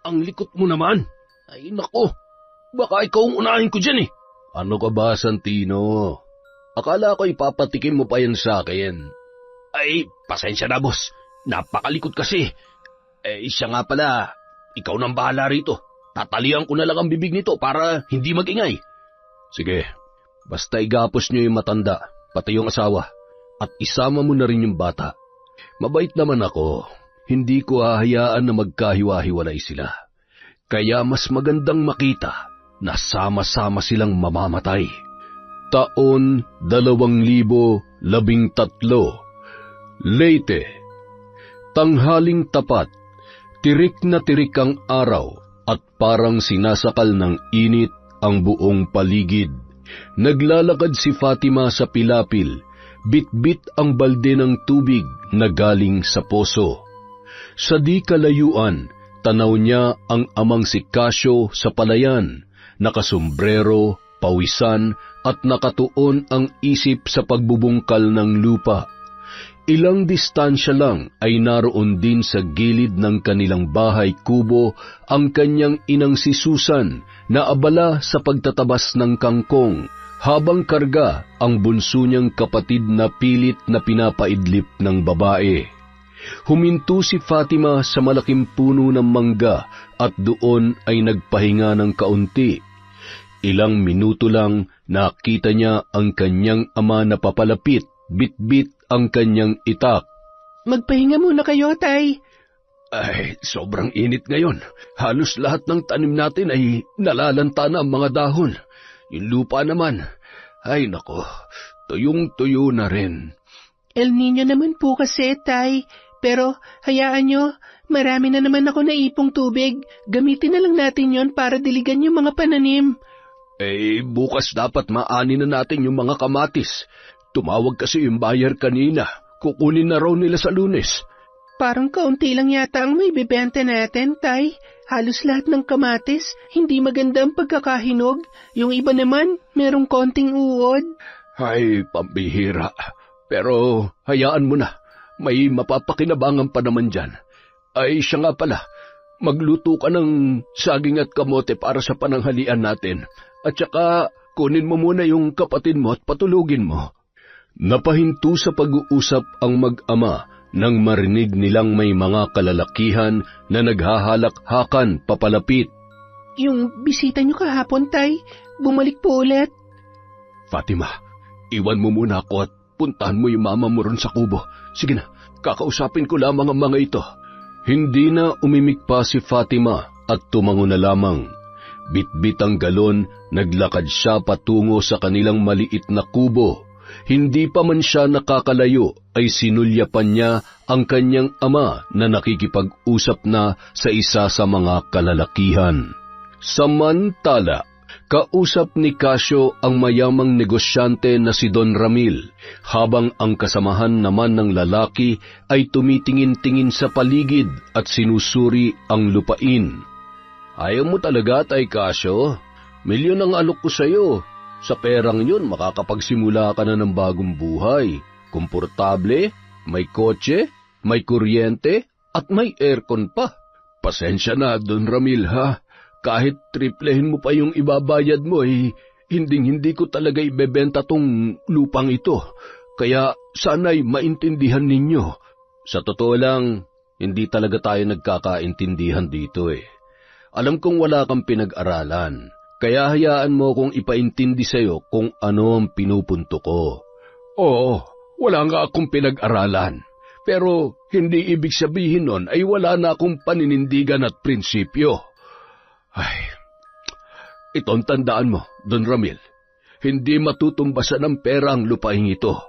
Ang likot mo naman. Ay nako, baka ikaw ang unahin ko dyan eh. Ano ka ba, Santino? Akala ko ipapatikim mo pa yan sa akin. Ay, pasensya na boss. Napakalikot kasi. Siya nga pala, ikaw nang bahala rito. Tatalian ko na lang ang bibig nito para hindi magingay. Sige, basta igapos niyo yung matanda, pati yung asawa, at isama mo na rin yung bata. Mabait naman ako. Hindi ko hahayaan na magkahiwa-hiwalay sila. Kaya mas magandang makita na sama-sama silang mamamatay. Taon 2013. Leyte. Tanghaling tapat, tirik na tirik ang araw at parang sinasakal ng init ang buong paligid. Naglalakad si Fatima sa pilapil, bit-bit ang balde ng tubig na galing sa poso. Sa di kalayuan, tanaw niya ang amang si Casio sa palayan, nakasombrero, pawisan at nakatuon ang isip sa pagbubungkal ng lupa. Ilang distansya lang ay naroon din sa gilid ng kanilang bahay kubo ang kanyang inang si Susan na abala sa pagtatabas ng kangkong habang karga ang bunso niyang kapatid na pilit na pinapaidlip ng babae. Huminto si Fatima sa malaking puno ng mangga at doon ay nagpahinga ng kaunti. Ilang minuto lang nakita niya ang kanyang ama na papalapit, bit-bit ang kanyang itak. Magpahinga muna kayo, Tay. Ay, sobrang init ngayon. Halos lahat ng tanim natin ay nalalanta na ang mga dahon. Yung lupa naman, ay nako, tuyong-tuyo na rin. El Niño naman po kasi, Tay. Pero hayaan nyo, marami na naman ako naipong tubig. Gamitin na lang natin yon para diligan yung mga pananim. Bukas dapat maani na natin yung mga kamatis. Tumawag kasi yung buyer kanina. Kukunin na raw nila sa Lunes. Parang kaunti lang yata ang may bibenta natin, Tay. Halos lahat ng kamatis, hindi maganda ang pagkakahinog. Yung iba naman, merong konting uod. Ay, pambihira. Pero hayaan mo na. May mapapakinabangan pa naman dyan. Ay, siya nga pala. Magluto ka ng saging at kamote para sa pananghalian natin. At saka, kunin mo muna yung kapatid mo at patulugin mo. Napahinto sa pag-uusap ang mag-ama nang marinig nilang may mga kalalakihan na naghahalakhakan papalapit. Yung bisita nyo kahapon, Tay, bumalik po ulit. Fatima, iwan mo muna ako at puntahan mo yung mama mo ron sa kubo. Sige na, kakausapin ko lamang ang mga ito. Hindi na umimik pa si Fatima at tumango na lamang. Bit-bit ang galon, naglakad siya patungo sa kanilang maliit na kubo. Hindi pa man siya nakakalayo ay sinulyapan niya ang kanyang ama na nakikipag-usap na sa isa sa mga kalalakihan. Samantala, kausap ni Casio ang mayamang negosyante na si Don Ramil, habang ang kasamahan naman ng lalaki ay tumitingin-tingin sa paligid at sinusuri ang lupain. Ayaw mo talaga, Tay Casio? Milyon ang alok ko sa'yo. Sa perang yun, makakapagsimula ka na ng bagong buhay. Komportable, may kotse, may kuryente, at may aircon pa. Pasensya na, Don Ramil, ha? Kahit triplehin mo pa yung ibabayad mo, hindi ko talaga ibebenta tong lupang ito. Kaya sana'y maintindihan ninyo. Sa totoo lang, hindi talaga tayo nagkakaintindihan dito Alam kong wala kang pinag-aralan, kaya hayaan mo kong ipaintindi sa'yo kung ano ang pinupunto ko. Oo, wala nga akong pinag-aralan. Pero hindi ibig sabihin nun ay wala na akong paninindigan at prinsipyo. Ay, itong tandaan mo, Don Ramil. Hindi matutumbasan ng pera ang lupain ito.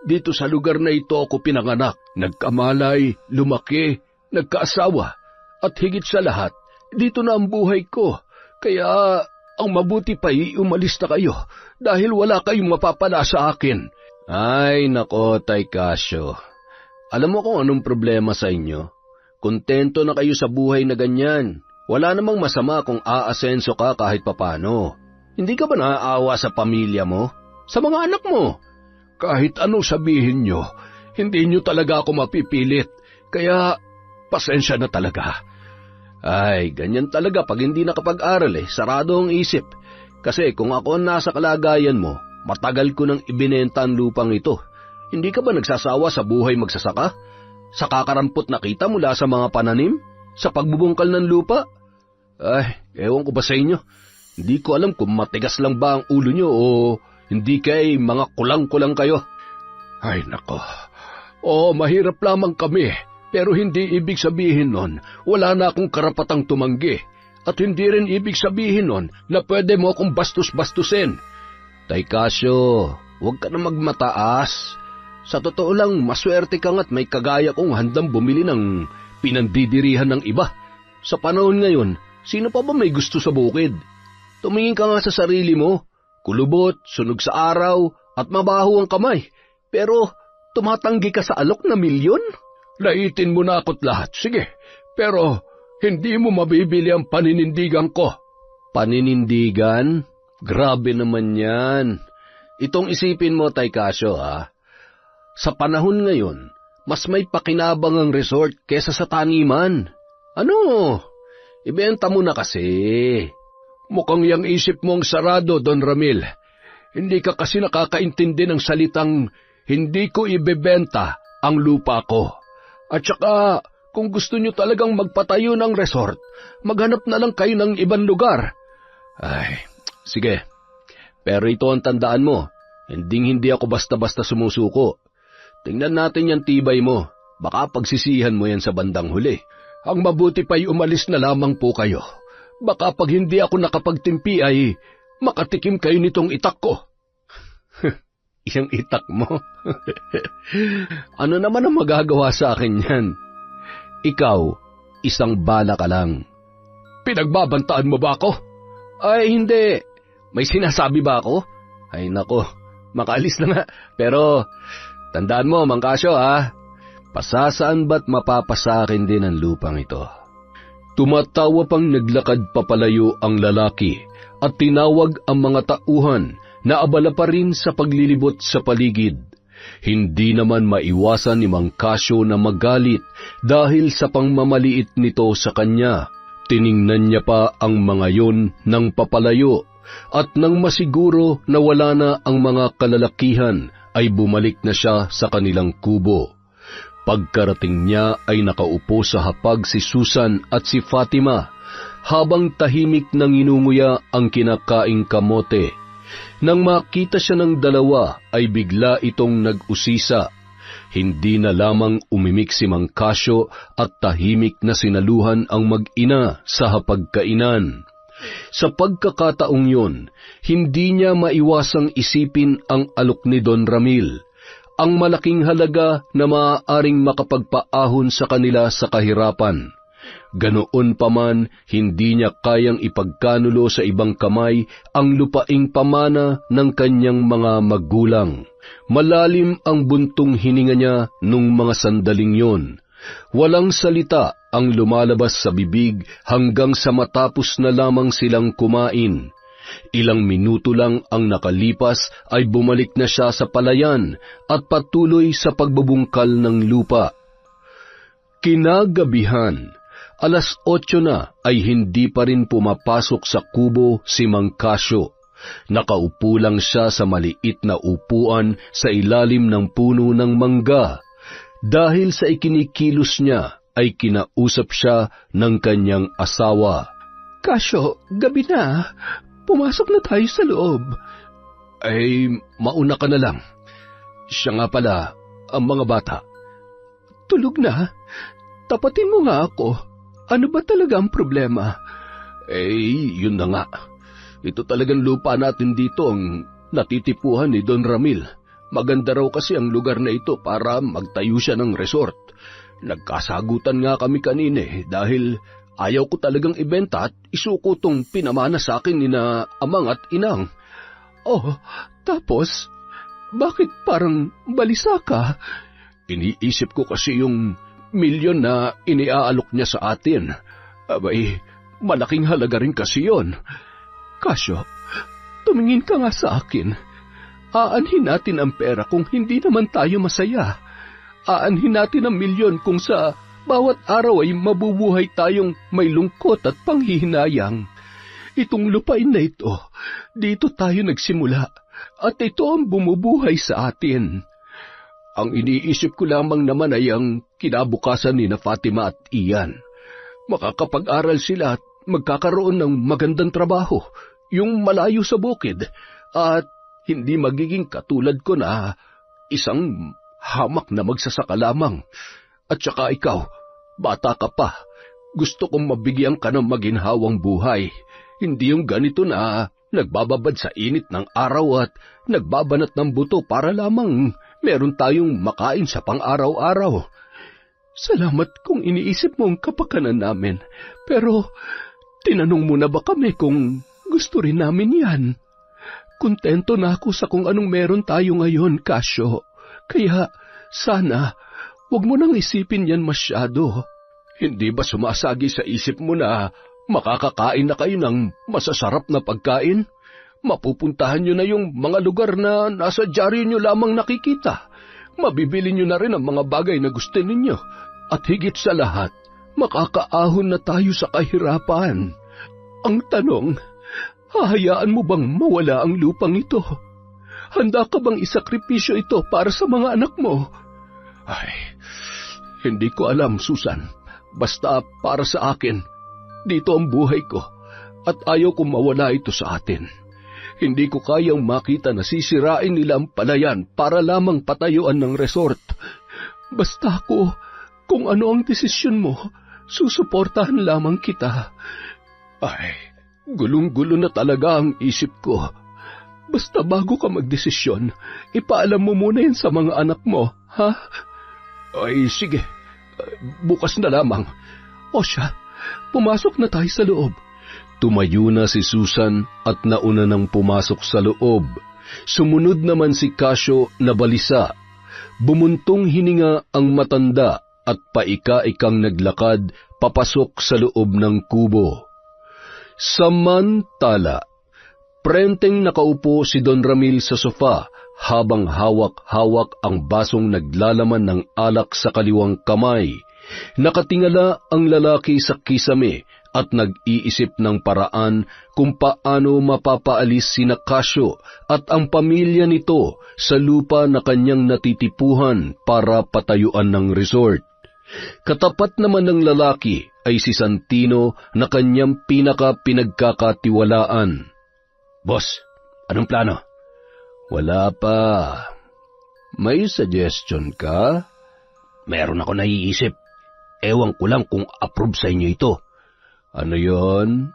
Dito sa lugar na ito ako pinanganak, nagkamalay, lumaki, nagkaasawa, at higit sa lahat, dito na ang buhay ko. Kaya ang mabuti pa umalis na kayo dahil wala kayong mapapala sa akin. Ay, nako, Tay Casio. Alam mo kung anong problema sa inyo? Kontento na kayo sa buhay na ganyan. Wala namang masama kung aasenso ka kahit papano. Hindi ka ba naaawa sa pamilya mo? Sa mga anak mo? Kahit anong sabihin nyo, hindi nyo talaga ako mapipilit. Kaya, pasensya na talaga. Ay, ganyan talaga pag hindi nakapag-aral sarado ang isip. Kasi kung ako ang nasa kalagayan mo, matagal ko nang ibinenta ang lupang ito. Hindi ka ba nagsasawa sa buhay magsasaka? Sa kakarampot na kita mula sa mga pananim? Sa pagbubungkal ng lupa? Ay, ewan ko ba sa inyo? Hindi ko alam kung matigas lang ba ang ulo nyo o hindi kay mga kulang-kulang kayo. Ay, nako. Oo, mahirap lamang kami. Pero hindi ibig sabihin nun, wala na akong karapatang tumanggi. At hindi rin ibig sabihin nun na pwede mo akong bastos-bastusin. Tay Casio, huwag ka na magmataas. Sa totoo lang, maswerte kang at may kagaya kong handang bumili ng pinandidirihan ng iba. Sa panahon ngayon, sino pa ba may gusto sa bukid? Tumingin ka nga sa sarili mo. Kulubot, sunog sa araw, at mabaho ang kamay. Pero tumatanggi ka sa alok na milyon? Laitin mo na ako't lahat, sige. Pero hindi mo mabibili ang paninindigan ko. Paninindigan? Grabe naman yan. Itong isipin mo, Tay Casio, ha? Sa panahon ngayon, mas may pakinabang ang resort kesa sa taniman. Ano? Ibenta mo na kasi. Mukhang yang isip mong sarado, Don Ramil. Hindi ka kasi nakakaintindi ng salitang hindi ko ibebenta ang lupa ko. At saka, kung gusto nyo talagang magpatayo ng resort, maghanap na lang kayo ng ibang lugar. Ay, sige. Pero ito ang tandaan mo, hindi ako basta-basta sumusuko. Tingnan natin yung tibay mo, baka pagsisihan mo yan sa bandang huli. Ang mabuti pa'y umalis na lamang po kayo. Baka pag hindi ako nakapagtimpi ay makatikim kayo nitong itak ko. Isang itak mo? Ano naman ang magagawa sa akin yan? Ikaw, isang bala ka lang. Pinagbabantaan mo ba ako? Ay, hindi. May sinasabi ba ako? Ay, nako, makaalis na nga. Pero, tandaan mo, Mang Casio, ha? Pasasaan ba't mapapasakin din ang lupang ito? Tumatawa pang naglakad papalayo ang lalaki at tinawag ang mga tauhan na abala pa rin sa paglilibot sa paligid. Hindi naman maiwasan ni Mang Casio na magalit dahil sa pangmamaliit nito sa kanya. Tiningnan niya pa ang mga yon ng papalayo at nang masiguro na wala na ang mga kalalakihan ay bumalik na siya sa kanilang kubo. Pagkarating niya ay nakaupo sa hapag si Susan at si Fatima habang tahimik nang inunguya ang kinakaing kamote. Nang makita siya ng dalawa ay bigla itong nag-usisa. Hindi na lamang umimik si Mang Casio at tahimik na sinaluhan ang mag-ina sa hapagkainan. Sa pagkakataong yun, hindi niya maiwasang isipin ang alok ni Don Ramil, ang malaking halaga na maaaring makapagpaahon sa kanila sa kahirapan. Ganoon pa man, hindi niya kayang ipagkanulo sa ibang kamay ang lupaing pamana ng kanyang mga magulang. Malalim ang buntong hininga niya nung mga sandaling yon. Walang salita ang lumalabas sa bibig hanggang sa matapos na lamang silang kumain. Ilang minuto lang ang nakalipas ay bumalik na siya sa palayan at patuloy sa pagbubungkal ng lupa. Kinagabihan, 8:00 na ay hindi pa rin pumapasok sa kubo si Mang Casio. Nakaupo lang siya sa maliit na upuan sa ilalim ng puno ng mangga. Dahil sa ikinikilos niya ay kinausap siya ng kanyang asawa. Casio, gabi na. Pumasok na tayo sa loob. Ay, mauna ka na lang. Siya nga pala, ang mga bata. Tulog na. Tapatin mo nga ako. Ano ba talaga ang problema? Yun na nga. Ito talagang lupa natin dito ang natitipuhan ni Don Ramil. Maganda raw kasi ang lugar na ito para magtayo siya ng resort. Nagkasagutan nga kami kanina dahil ayaw ko talagang ibenta at isuko tong pinamana sa akin ni na amang at inang. Oh, tapos, bakit parang balisa ka? Iniisip ko kasi yung milyon na iniaalok niya sa atin. Abay, malaking halaga rin kasi yon. Casio, tumingin ka nga sa akin. Aanhin natin ang pera kung hindi naman tayo masaya. Aanhin natin ang milyon kung sa bawat araw ay mabubuhay tayong may lungkot at panghihinayang. Itong lupain na ito, dito tayo nagsimula at ito ang bumubuhay sa atin. Ang iniisip ko lamang naman ay ang kinabukasan ni na Fatima at Ian. Makakapag-aral sila at magkakaroon ng magandang trabaho, yung malayo sa bukid, at hindi magiging katulad ko na isang hamak na magsasaka lamang. At saka ikaw, bata ka pa, gusto kong mabigyan ka ng maginhawang buhay. Hindi yung ganito na nagbababad sa init ng araw at nagbabanat ng buto para lamang meron tayong makain sa pang-araw-araw. Salamat kung iniisip mo ang kapakanan namin, pero tinanong mo na ba kami kung gusto rin namin yan? Kontento na ako sa kung anong meron tayo ngayon, Casio. Kaya sana huwag mo nang isipin yan masyado. Hindi ba sumasagi sa isip mo na makakakain na kayo ng masasarap na pagkain? Mapupuntahan nyo na yung mga lugar na nasa dyaryo nyo lamang nakikita. Mabibili nyo na rin ang mga bagay na gusto ninyo. At higit sa lahat, makakaahon na tayo sa kahirapan. Ang tanong, hahayaan mo bang mawala ang lupang ito? Handa ka bang isakripisyo ito para sa mga anak mo? Ay, hindi ko alam, Susan. Basta para sa akin, dito ang buhay ko at ayaw kong mawala ito sa atin. Hindi ko kayang makita na sisirain nila ang palayan para lamang patayuan ng resort. Basta ako, kung ano ang desisyon mo, susuportahan lamang kita. Ay, gulong-gulo na talaga ang isip ko. Basta bago ka magdesisyon, ipaalam mo muna yan sa mga anak mo, ha? Ay, sige. Bukas na lamang. O siya, pumasok na tayo sa loob. Tumayo na si Susan at nauna nang pumasok sa loob. Sumunod naman si Casio na balisa. Bumuntong hininga ang matanda at paika-ikang naglakad papasok sa loob ng kubo. Samantala, prenteng nakaupo si Don Ramil sa sofa habang hawak-hawak ang basong naglalaman ng alak sa kaliwang kamay. Nakatingala ang lalaki sa kisame at nag-iisip ng paraan kung paano mapapaalis sina Casio at ang pamilya nito sa lupa na kanyang natitipuhan para patayuan ng resort. Katapat naman ng lalaki ay si Santino na kanyang pinaka-pinagkakatiwalaan. Boss, anong plano? Wala pa. May suggestion ka? Meron ako naiisip. Ewan ko lang kung approve sa inyo ito. Ano yon?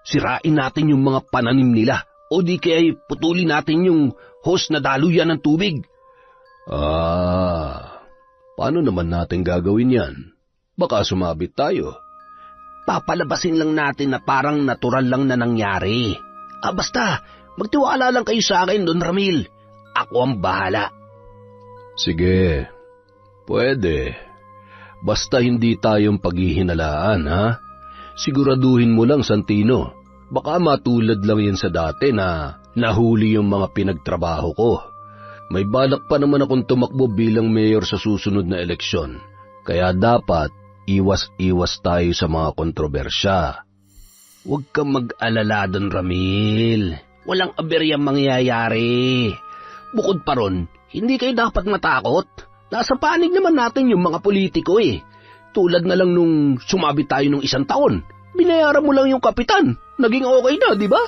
Sirain natin yung mga pananim nila o di kaya putulin natin yung hose na daluyan ng tubig. Paano naman natin gagawin yan? Baka sumabit tayo. Papalabasin lang natin na parang natural lang na nangyari. Basta, magtiwala lang kayo sa akin, Don Ramil. Ako ang bahala. Sige, pwede. Basta hindi tayong paghihinalaan, ha? Siguraduhin mo lang, Santino. Baka matulad lang yan sa dati na nahuli yung mga pinagtrabaho ko. May balak pa naman akong tumakbo bilang mayor sa susunod na eleksyon. Kaya dapat iwas-iwas tayo sa mga kontrobersya. Huwag kang mag-alala, Don Ramil. Walang aberyang mangyayari. Bukod pa ron, hindi kayo dapat matakot. Nasa panig naman natin yung mga politiko eh. Tulad na lang nung sumabit tayo nung 1 taon. Binayaran mo lang yung kapitan. Naging okay na, di ba?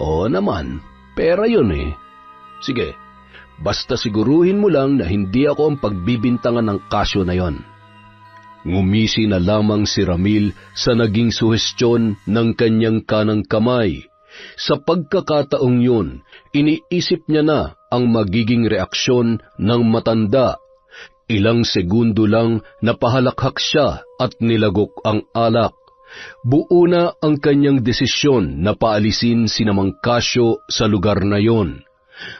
Oo naman. Pera yun eh. Sige, basta siguruhin mo lang na hindi ako ang pagbibintangan ng Casio na yon. Ngumisi na lamang si Ramil sa naging suhestyon ng kanyang kanang kamay. Sa pagkakataong yun, iniisip niya na ang magiging reaksyon ng matanda. Ilang segundo lang napahalakhak siya at nilagok ang alak. Buo na ang kanyang desisyon na paalisin si Mang Casio sa lugar na yon.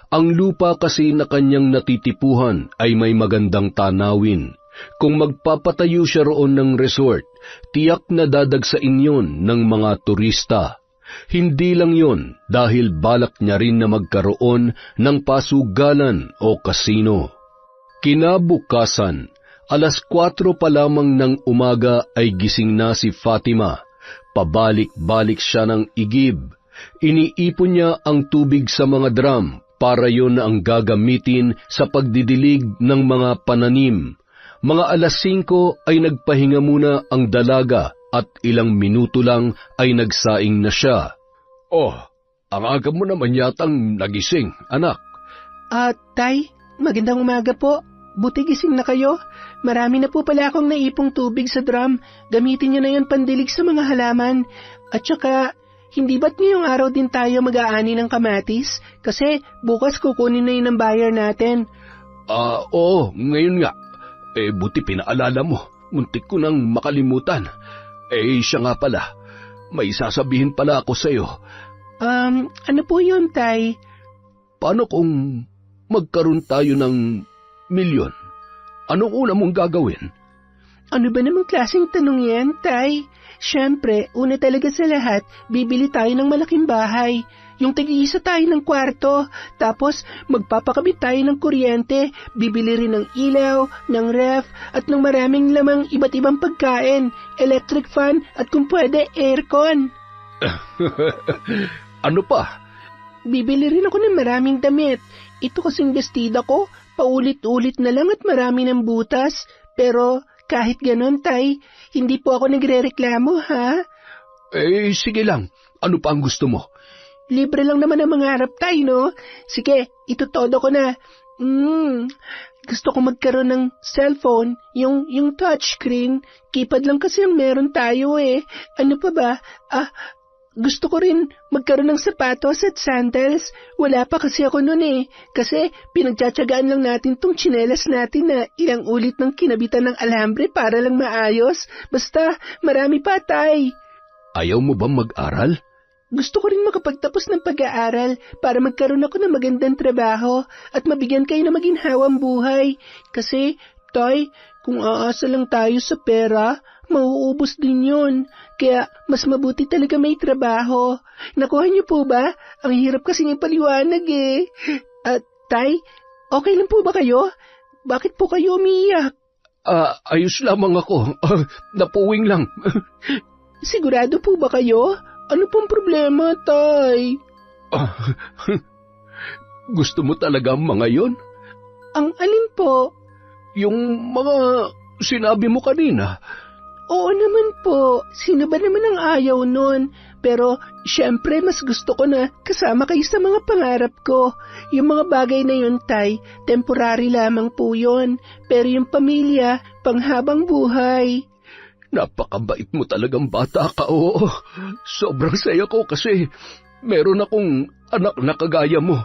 Ang lupa kasi na kanyang natitipuhan ay may magandang tanawin. Kung magpapatayo siya roon ng resort, tiyak na dadagsain yon ng mga turista. Hindi lang yon dahil balak niya rin na magkaroon ng pasugalan o kasino. Kinabukasan, 4:00 pa lamang ng umaga ay gising na si Fatima. Pabalik-balik siya ng igib. Iniipon niya ang tubig sa mga drum para yon na ang gagamitin sa pagdidilig ng mga pananim. Mga 5:00 ay nagpahinga muna ang dalaga at ilang minuto lang ay nagsaing na siya. Oh, ang aga mo naman yatang nagising, anak. Tay, magandang umaga po. Buti gising na kayo. Marami na po pala akong naipong tubig sa drum. Gamitin niyo na yun pandilig sa mga halaman. At saka, hindi ba't ngayong araw din tayo mag-aani ng kamatis? Kasi bukas kukunin na yun ang buyer natin. Oo, ngayon nga. Buti pinaalala mo. Muntik ko nang makalimutan. Siya nga pala. May sasabihin pala ako sa'yo. Ano po yun, Tay? Paano kung magkaroon tayo ng milyon? Anong una mong gagawin? Ano ba namang klaseng tanong yan, Tay? Siyempre, una talaga sa lahat, bibili tayo ng malaking bahay. Yung tig-iisa tayo ng kwarto. Tapos, magpapakabit tayo ng kuryente. Bibili rin ng ilaw, ng ref, at ng maraming lamang iba't ibang pagkain, electric fan, at kung pwede, aircon. Ano pa? Bibili rin ako ng maraming damit. Ito kasing bestida ko, paulit-ulit na lang at marami ng butas. Pero kahit ganon, Tay, hindi po ako nagre-reklamo, ha? Sige lang. Ano pa ang gusto mo? Libre lang naman ang mangarap, Tay, no? Sige, itutodo ko na. Gusto ko magkaroon ng cellphone, yung touchscreen. Keypad lang kasi ang meron tayo eh. Ano pa ba? Gusto ko rin magkaroon ng sapatos at sandals. Wala pa kasi ako nun eh. Kasi pinagtsatsagaan lang natin tong tsinelas natin na ilang ulit ng kinabitan ng alambre para lang maayos. Basta, marami pa, Tay. Ayaw mo bang mag-aral? Gusto ko rin makapagtapos ng pag-aaral para magkaroon ako ng magandang trabaho at mabigyan kayo ng maginhawang buhay. Kasi, Tay, kung aasa lang tayo sa pera, mauubos din yun. Kaya mas mabuti talaga may trabaho. Nakuha niyo po ba? Ang hirap kasi ng paliwanag eh. Tay, okay lang po ba kayo? Bakit po kayo umiiyak? Ayos lamang ako. Napuwing lang. Sigurado po ba kayo? Ano pong problema, Tay? Gusto mo talaga ang mga yon? Ang alin po? Yung mga sinabi mo kanina. Oo naman po. Sino ba naman ang ayaw nun? Pero, syempre, mas gusto ko na kasama kayo sa mga pangarap ko. Yung mga bagay na yun, Tay, temporary lamang po yun. Pero yung pamilya, panghabang buhay. Napakabait mo talagang bata ka, oo. Sobrang saya ko kasi meron akong anak na kagaya mo.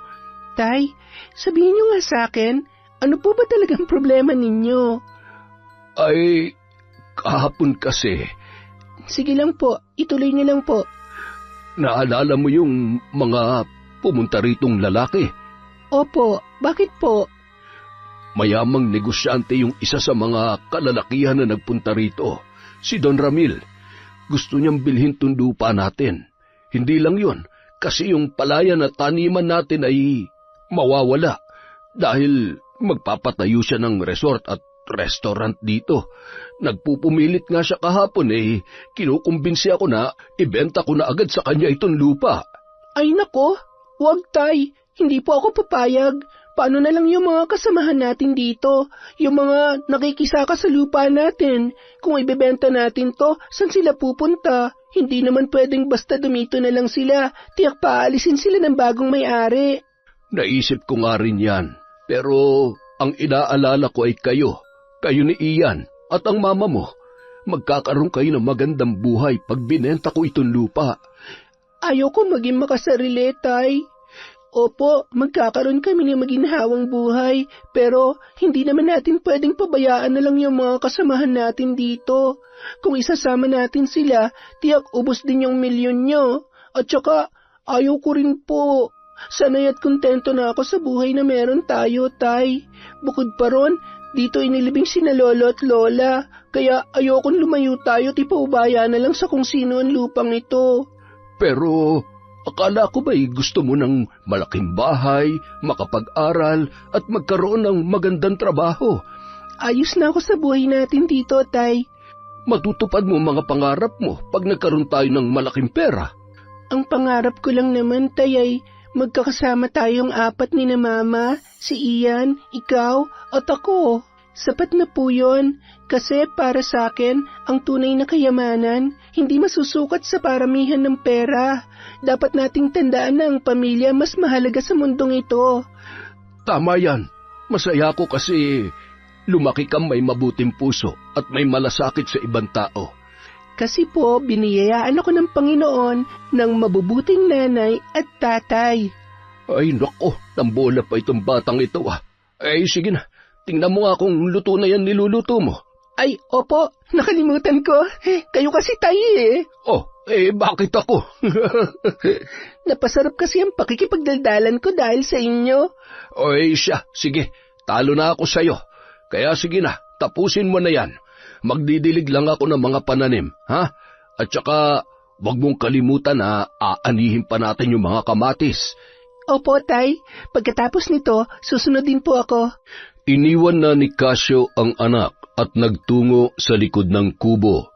Tay, sabihin niyo nga sa akin, ano po ba talagang problema ninyo? Ay, kahapon kasi. Sige lang po, ituloy niyo lang po. Naalala mo yung mga pumunta ritong lalaki? Opo, bakit po? Mayamang negosyante yung isa sa mga kalalakihan na nagpunta rito. Si Don Ramil, gusto niyang bilhin tong lupa natin. Hindi lang yon, kasi yung palayan at taniman natin ay mawawala dahil magpapatayo siya ng resort at restaurant dito. Nagpupumilit nga siya kahapon kinukumbinsi ako na ibenta ko na agad sa kanya itong lupa. Ay nako, wag Tay, hindi po ako papayag. Paano na lang yung mga kasamahan natin dito? Yung mga nakikisaka sa lupa natin? Kung ibebenta natin to, saan sila pupunta? Hindi naman pwedeng basta dumito na lang sila. Tiyak paalisin sila ng bagong may-ari. Naisip ko nga rin yan. Pero ang inaalala ko ay kayo. Kayo ni Ian at ang mama mo. Magkakaroon kayo ng magandang buhay pag binenta ko itong lupa. Ayoko maging makasarili, Tay. Opo, magkakaroon kami ng maginhawang buhay, pero hindi naman natin pwedeng pabayaan na lang yung mga kasamahan natin dito. Kung isasama natin sila, tiyak ubos din yung milyon nyo. At saka, ayaw ko rin po. Sanay at kontento na ako sa buhay na meron tayo, Tay. Bukod pa ron, dito inilibing sina lolo at lola, kaya ayokong lumayo tayo at ipaubaya na lang sa kung sino ang lupang ito. Pero akala ko ba'y gusto mo ng malaking bahay, makapag-aral at magkaroon ng magandang trabaho? ayos na ako sa buhay natin dito, Tay. Matutupad mo mga pangarap mo pag nagkaroon tayo ng malaking pera. Ang pangarap ko lang naman, Tay, ay magkakasama tayong apat ni na Mama, si Ian, ikaw, at ako. Sapat na po yun, kasi para sa akin, ang tunay na kayamanan, hindi masusukat sa paramihan ng pera. Dapat nating tandaan na ang pamilya mas mahalaga sa mundong ito. Tama yan. Masaya ko kasi lumaki kang may mabuting puso at may malasakit sa ibang tao. Kasi po, biniyayaan ako ng Panginoon ng mabubuting nanay at tatay. Ay nako, tambola pa itong batang ito ah. Ay sige na, tingnan mo nga kung luto na yan niluluto mo. Ay, opo, nakalimutan ko. Kayo kasi tayo eh. Oh, bakit ako? Napasarap kasi ang pakikipagdaldalan ko dahil sa inyo. Oy siya, sige, talo na ako sa'yo. Kaya sige na, tapusin mo na yan. Magdidilig lang ako ng mga pananim, ha? At saka, wag mong kalimutan na aanihin pa natin yung mga kamatis. Opo, Tay. Pagkatapos nito, susunod din po ako. Iniwan na ni Casio ang anak at nagtungo sa likod ng kubo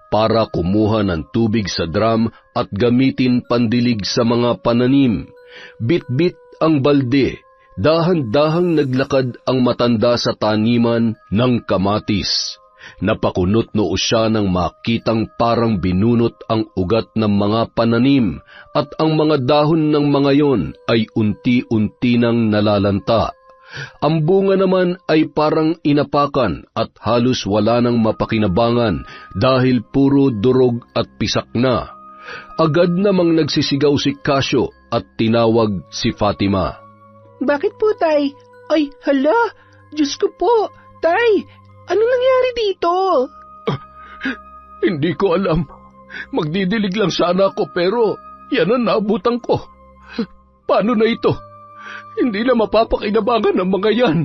para kumuha ng tubig sa drum at gamitin pandilig sa mga pananim. Bit-bit ang balde. Dahan-dahang naglakad ang matanda sa taniman ng kamatis. Napakunot noo siya nang makitang parang binunot ang ugat ng mga pananim at ang mga dahon ng mga yon ay unti-unti nang nalalanta. Ang bunga naman ay parang inapakan at halos wala nang mapakinabangan dahil puro durog at pisak na. Agad namang nagsisigaw si Casio at tinawag si Fatima. Bakit po, Tay? Ay, hala! Diyos ko po! Tay! Anong nangyari dito? Hindi ko alam. Magdidilig lang sana ako pero yan ang naabutan ko. Paano na ito? Hindi na mapapakinabangan ng mga yan.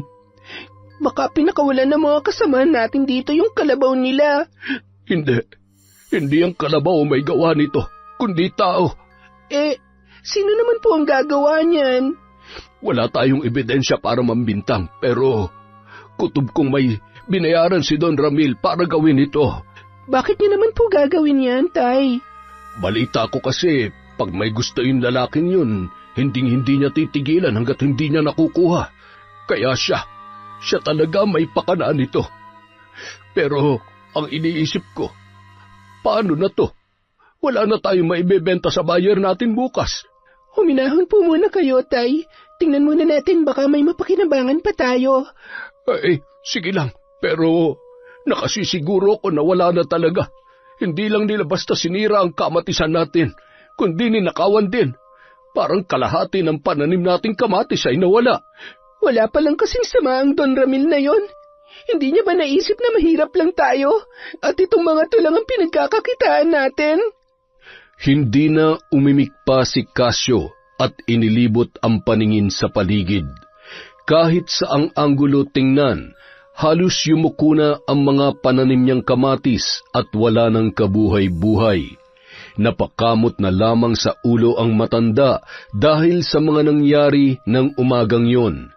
Baka pinakawalan ng mga kasamahan natin dito yung kalabaw nila. Hindi. Hindi ang kalabaw may gawa nito, kundi tao. Sino naman po ang gagawa niyan? Wala tayong ebidensya para mambintang, pero kutob kong may binayaran si Don Ramil para gawin ito. Bakit niya naman po gagawin yan, Tay? Balita ko kasi, pag may gusto yung lalaking yun, hindi niya titigilan hanggat hindi niya nakukuha. Kaya siya talaga may pakanaan ito. Pero ang iniisip ko, paano na to? Wala na tayong maibebenta sa buyer natin bukas. Huminahon po muna kayo, Tay. Tingnan muna natin baka may mapakinabangan pa tayo. Sige lang. Pero nakasisiguro ko na wala na talaga. Hindi lang nila basta sinira ang kamatisan natin, kundi ninakawan din. Parang kalahati ng pananim nating kamatis ay nawala. Wala pa lang kasing sama ang Don Ramil na yon. Hindi niya ba naisip na mahirap lang tayo? At itong mga to lang ang pinagkakakitaan natin? Hindi na umimik pa si Casio at inilibot ang paningin sa paligid. Kahit sa ang anggulo tingnan, halos yumuko na ang mga pananim niyang kamatis at wala ng kabuhay-buhay. Napakamot na lamang sa ulo ang matanda dahil sa mga nangyari ng umagang yon.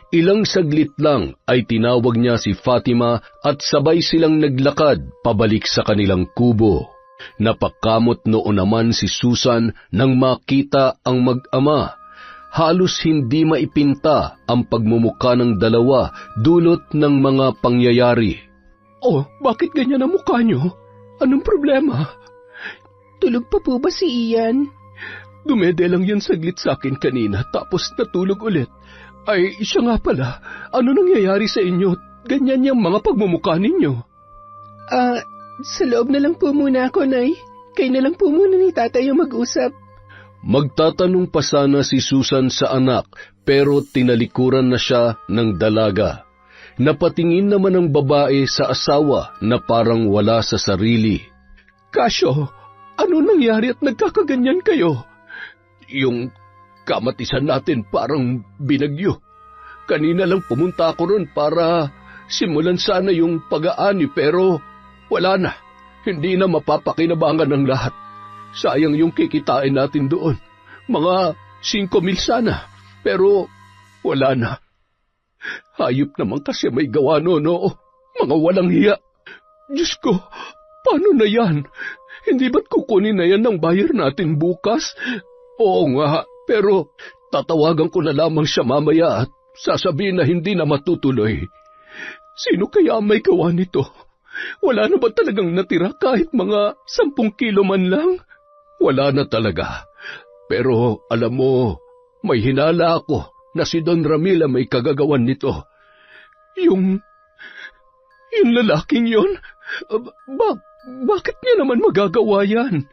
Ilang saglit lang ay tinawag niya si Fatima at sabay silang naglakad pabalik sa kanilang kubo. Napakamot noon naman si Susan nang makita ang mag-ama. Halos hindi maipinta ang pagmumukha ng dalawa dulot ng mga pangyayari. Oh, bakit ganyan ang mukha niyo? Anong problema? Tulog pa po ba si Ian? Dumede lang yan saglit sa akin kanina tapos natulog ulit. Ay, siya nga pala. Ano nangyayari sa inyo? Ganyan yung mga pagmumukha ninyo. Sa loob na lang po muna ako, Nay. Kayo na lang po muna ni Tatay yung mag-usap. Magtatanong pa sana si Susan sa anak pero tinalikuran na siya ng dalaga. Napatingin naman ang babae sa asawa na parang wala sa sarili. Casio, ano nangyari at nagkakaganyan kayo? Yung kamatisan natin parang binagyo. Kanina lang pumunta ako ron para simulan sana yung pag-aani pero wala na. Hindi na mapapakinabangan ng lahat. Sayang yung kikitain natin doon. Mga 5,000 sana. Pero wala na. Hayop naman kasi may gawa no. Mga walang hiya. Diyos ko, paano na yan? Hindi ba't kukunin na yan ng buyer natin bukas? Oo nga, pero tatawagan ko na lamang siya mamaya at sasabihin na hindi na matutuloy. Sino kaya may gawa nito? Wala na ba talagang natira kahit mga 10 kilo man lang? Wala na talaga. Pero alam mo, may hinala ako na si Don Ramil ang may kagagawan nito. Yung lalaking yon? Bakit niya naman magagawa yan?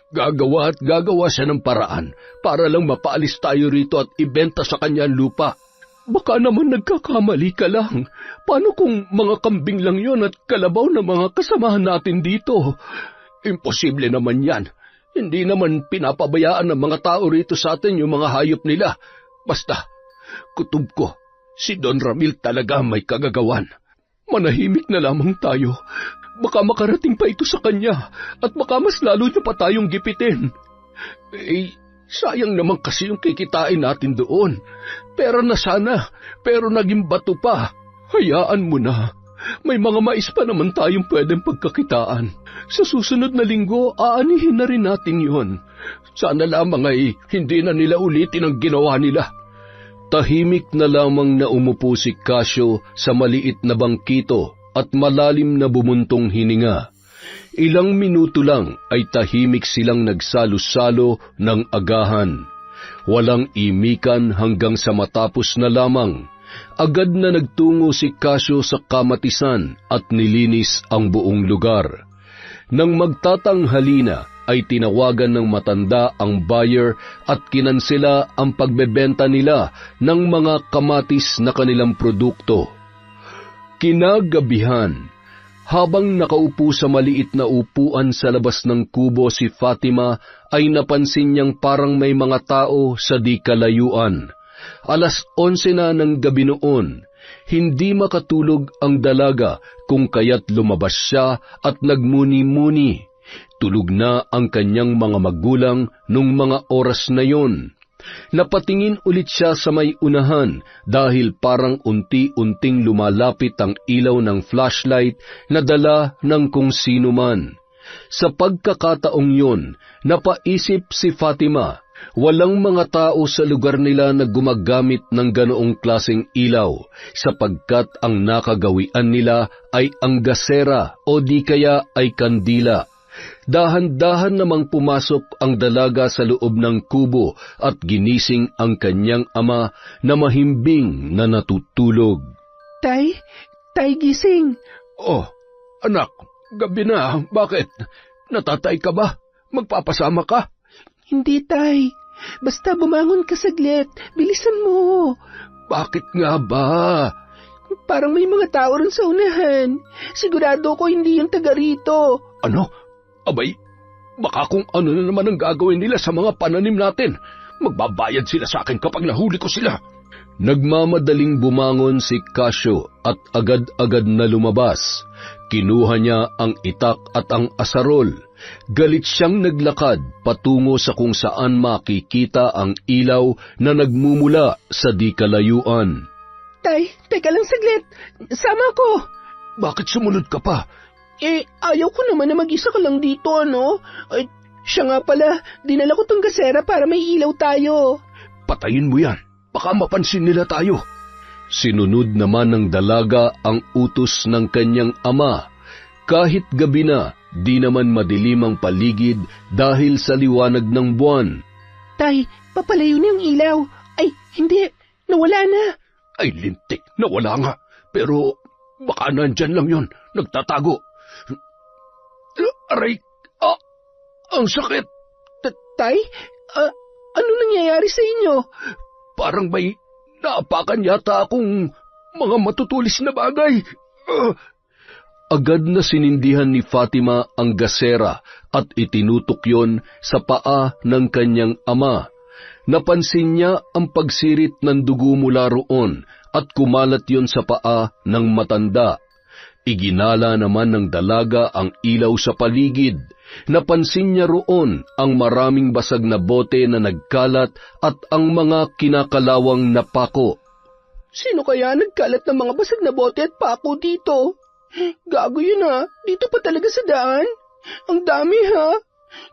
Gagawa at gagawa siya ng paraan para lang mapaalis tayo rito at ibenta sa kanya ang lupa. Baka naman nagkakamali ka lang. Paano kung mga kambing lang yon at kalabaw ng mga kasamahan natin dito? Imposible naman yan. Hindi naman pinapabayaan ng mga tao rito sa atin yung mga hayop nila. Basta, kutob ko, si Don Ramil talaga may kagagawan. Manahimik na lamang tayo. Baka makarating pa ito sa kanya at baka mas lalo niya pa tayong gipitin. Sayang naman kasi yung kikitain natin doon. Pera na sana, pero naging bato pa. Hayaan mo na. May mga mais pa naman tayong pwedeng pagkakitaan. Sa susunod na linggo, aanihin na rin natin yon. Sana lamang ay hindi na nila ulitin ang ginawa nila. Tahimik na lamang na umupo si Casio sa maliit na bangkito at malalim na bumuntong hininga. Ilang minuto lang ay tahimik silang nagsalo-salo ng agahan. Walang imikan hanggang sa matapos na lamang. Agad na nagtungo si Casio sa kamatisan at nilinis ang buong lugar. Nang magtatanghali na, ay tinawagan ng matanda ang buyer at kinansela ang pagbebenta nila ng mga kamatis na kanilang produkto. Kinagabihan, habang nakaupo sa maliit na upuan sa labas ng kubo si Fatima, ay napansin niyang parang may mga tao sa di kalayuan. 11:00 na ng gabi noon. Hindi makatulog ang dalaga kung kaya't lumabas siya at nagmuni-muni. Tulog na ang kanyang mga magulang nung mga oras na yon. Napatingin ulit siya sa may unahan dahil parang unti-unting lumalapit ang ilaw ng flashlight na dala ng kung sino man. Sa pagkakataong yon, napaisip si Fatima, walang mga tao sa lugar nila na gumagamit ng ganoong klaseng ilaw sapagkat ang nakagawian nila ay ang gasera o di kaya ay kandila. Dahan-dahan namang pumasok ang dalaga sa loob ng kubo at ginising ang kanyang ama na mahimbing na natutulog. Tay, gising. Oh, anak, gabi na. Bakit? Natatay ka ba? Magpapasama ka? Hindi, tay. Basta bumangon ka saglit. Bilisan mo. Bakit nga ba? Parang may mga tao rin sa unahan. Sigurado ko hindi yung taga rito. Ano? Abay, baka kung ano na naman ang gagawin nila sa mga pananim natin. Magbabayad sila sa akin kapag nahuli ko sila. Nagmamadaling bumangon si Casio at agad-agad na lumabas. Kinuha niya ang itak at ang asarol. Galit siyang naglakad patungo sa kung saan makikita ang ilaw na nagmumula sa di kalayuan. Tay, teka lang saglit. Sama ko. Bakit sumunod ka pa? Ayaw ko naman na mag-isa ka lang dito, ano? Siya nga pala, dinala ko tong gasera para may ilaw tayo. Patayin mo yan. Baka mapansin nila tayo. Sinunod naman ng dalaga ang utos ng kanyang ama. Kahit gabi na, di naman madilim ang paligid dahil sa liwanag ng buwan. Tay, papalayo na yung ilaw. Ay, hindi. Nawala na. Ay, lintik. Nawala nga. Pero baka nandyan lang yon. Nagtatago. Aray! Ang sakit! Tay? Ano nangyayari sa inyo? Parang may naapakan yata akong mga matutulis na bagay. Agad na sinindihan ni Fatima ang gasera at itinutok yon sa paa ng kanyang ama. Napansin niya ang pagsirit ng dugo mula roon at kumalat yon sa paa ng matanda. Iginala naman ng dalaga ang ilaw sa paligid. Napansin niya roon ang maraming basag na bote na nagkalat at ang mga kinakalawang na pako. Sino kaya nagkalat ng mga basag na bote at pako dito? Gago yun dito pa talaga sa daan? Ang dami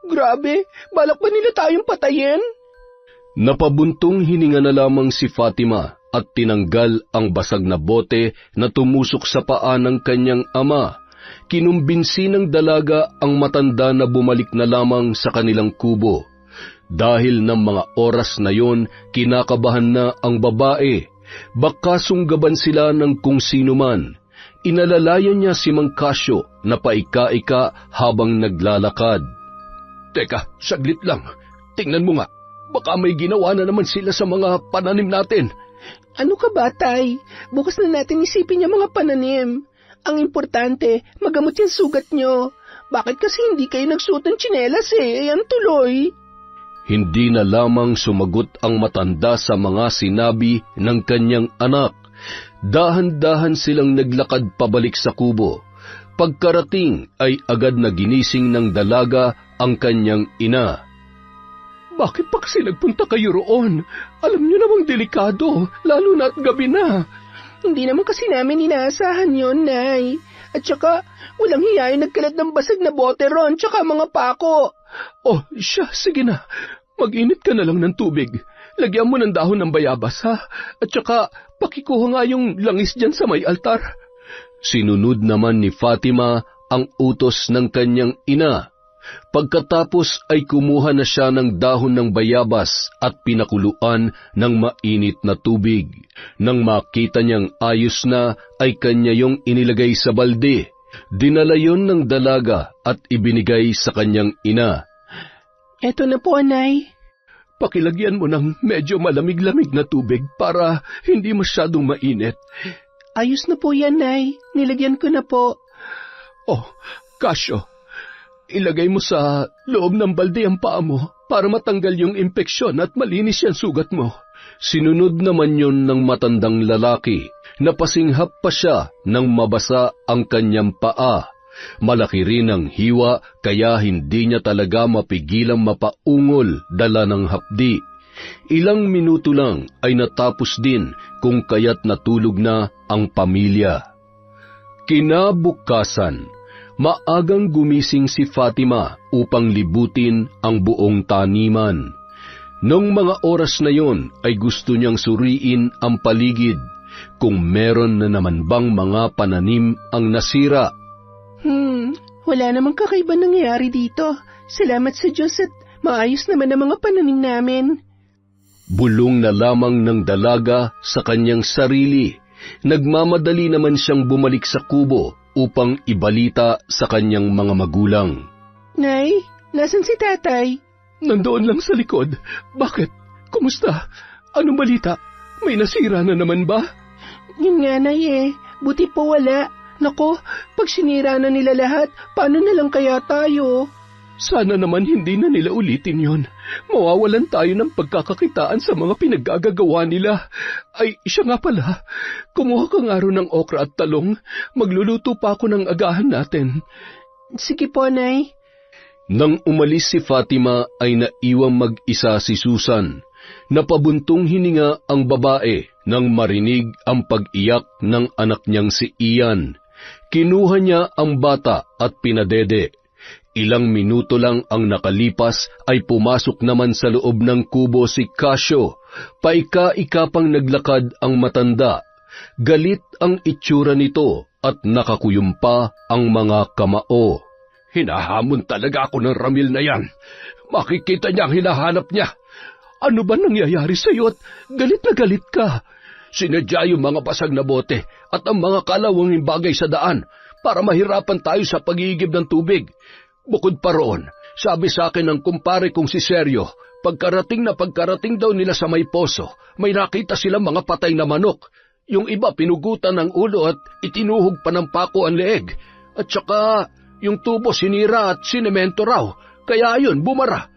Grabe, balak ba nila tayong patayin? Napabuntong hininga na lamang si Fatima at tinanggal ang basag na bote na tumusok sa paa ng kanyang ama. Kinumbinsi ng dalaga ang matanda na bumalik na lamang sa kanilang kubo. Dahil ng mga oras na yon, kinakabahan na ang babae. Baka sunggaban sila ng kung sino man. Inalalayan niya si Mang Casio na paika-ika habang naglalakad. Teka, saglit lang. Tingnan mo nga. Baka may ginawa na naman sila sa mga pananim natin. Ano ka ba, Tay? Bukas na natin isipin yung mga pananim. Ang importante, magamot yung sugat nyo. Bakit kasi hindi kayo nagsuot ng tsinelas Ayan tuloy. Hindi na lamang sumagot ang matanda sa mga sinabi ng kanyang anak. Dahan-dahan silang naglakad pabalik sa kubo. Pagkarating ay agad na ginising ng dalaga ang kanyang ina. Bakit pa kasi nagpunta kayo roon? Alam niyo namang delikado, lalo na't gabi na. Hindi naman kasi namin inaasahan yon, Nay. At saka, walang hiya yung nagkalat ng basag na bote ron, tsaka mga pako. Oh, sige na. Mag-init ka na lang ng tubig. Lagyan mo ng dahon ng bayabas, At saka, pakikuha nga yung langis dyan sa may altar. Sinunod naman ni Fatima ang utos ng kanyang ina. Pagkatapos ay kumuha na siya ng dahon ng bayabas at pinakuluan ng mainit na tubig. Nang makita niyang ayos na, ay kanya yung inilagay sa balde. Dinala yon ng dalaga at ibinigay sa kanyang ina. Eto na po, Nay. Pakilagyan mo ng medyo malamig-lamig na tubig para hindi masyadong mainit. Ayos na po yan, Nay. Nilagyan ko na po. Oh, Casio. Ilagay mo sa loob ng balde ang paa mo para matanggal yung impeksyon at malinis yan sugat mo. Sinunod naman yon ng matandang lalaki. Napasinghap pa siya nang mabasa ang kanyang paa. Malaki rin ang hiwa kaya hindi niya talaga mapigilang mapaungol dala ng hapdi. Ilang minuto lang ay natapos din kung kaya't natulog na ang pamilya. Kinabukasan, maagang gumising si Fatima upang libutin ang buong taniman. Nung mga oras na yon ay gusto niyang suriin ang paligid kung meron na naman bang mga pananim ang nasira. Wala namang kakaiba nangyayari dito. Salamat sa Diyos at maayos naman ang mga pananim namin. Bulong na lamang ng dalaga sa kanyang sarili. Nagmamadali naman siyang bumalik sa kubo upang ibalita sa kanyang mga magulang. Nay, nasan si tatay? Nandoon lang sa likod. Bakit? Kumusta? Anong balita? May nasira na naman ba? Yun nga, Nay Buti po wala. Nako, pag sinira na nila lahat, paano na lang kaya tayo? Sana naman hindi na nila ulitin yon. Mawawalan tayo ng pagkakakitaan sa mga pinaggagawa nila. Ay, siya nga pala. Kumuha ka nga rin ng okra at talong. Magluluto pa ako ng agahan natin. Sige po, Nay. Nang umalis si Fatima ay naiwang mag-isa si Susan. Napabuntong hininga ang babae nang marinig ang pag-iyak ng anak niyang si Ian. Kinuha niya ang bata at pinadede. Ilang minuto lang ang nakalipas ay pumasok naman sa loob ng kubo si Casio. Paika-ika pang naglakad ang matanda. Galit ang itsura nito at nakakuyom pa ang mga kamao. Hinahamon talaga ako ng Ramil na yan. Makikita niya ang hinahanap niya. Ano ba nangyayari sa'yo at galit na galit ka? Sinadya yung mga basag na bote at ang mga kalawanging bagay sa daan para mahirapan tayo sa pag-iigib ng tubig. Bukod pa roon, sabi sa akin ng kumpare kong si Sergio, pagkarating daw nila sa may poso, may nakita silang mga patay na manok. Yung iba pinugutan ng ulo at itinuhog pa ng pako ang leeg. At saka yung tubo sinira at sinemento raw, kaya ayun bumara.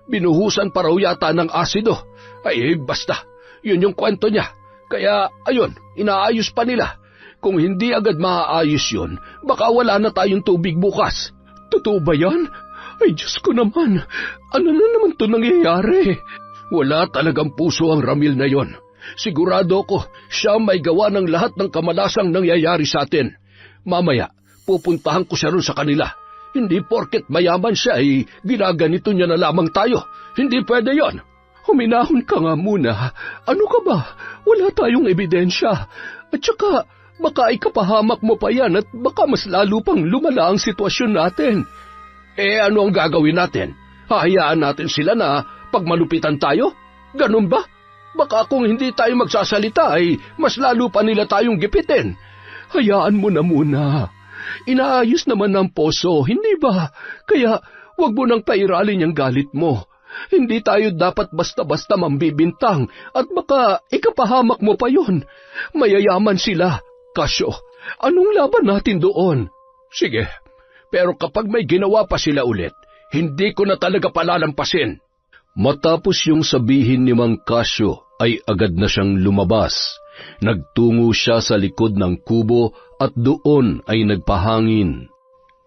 Binuhusan pa raw yata ng asido. Ay basta, yun yung kwento niya. Kaya ayun, inaayos pa nila. Kung hindi agad maaayos yun, baka wala na tayong tubig bukas. Totoo ba yan? Ay, Diyos ko naman. Ano na naman to nangyayari? Wala talagang puso ang Ramil na yon. Sigurado ko, siya may gawa ng lahat ng kamalasang nangyayari sa atin. Mamaya, pupuntahan ko siya ron sa kanila. Hindi porket mayaman siya ay ginaganito niya na lamang tayo. Hindi pwede yon. Huminahon ka nga muna. Ano ka ba? Wala tayong ebidensya. At saka, baka ikapahamak mo pa yan at baka mas lalo pang lumala ang sitwasyon natin. Ano ang gagawin natin? Hahayaan natin sila na pagmalupitan tayo? Ganun ba? Baka kung hindi tayo magsasalita ay mas lalo pa nila tayong gipitin. Hayaan mo na muna. Inaayos naman ng poso, hindi ba? Kaya wag mo nang pairalin yung galit mo. Hindi tayo dapat basta-basta mambibintang at baka ikapahamak mo pa yun. Mayayaman sila. Kasyo, anong laban natin doon? Sige, pero kapag may ginawa pa sila ulit, hindi ko na talaga palalampasin. Matapos yung sabihin ni Mang Kasyo, ay agad na siyang lumabas. Nagtungo siya sa likod ng kubo at doon ay nagpahangin.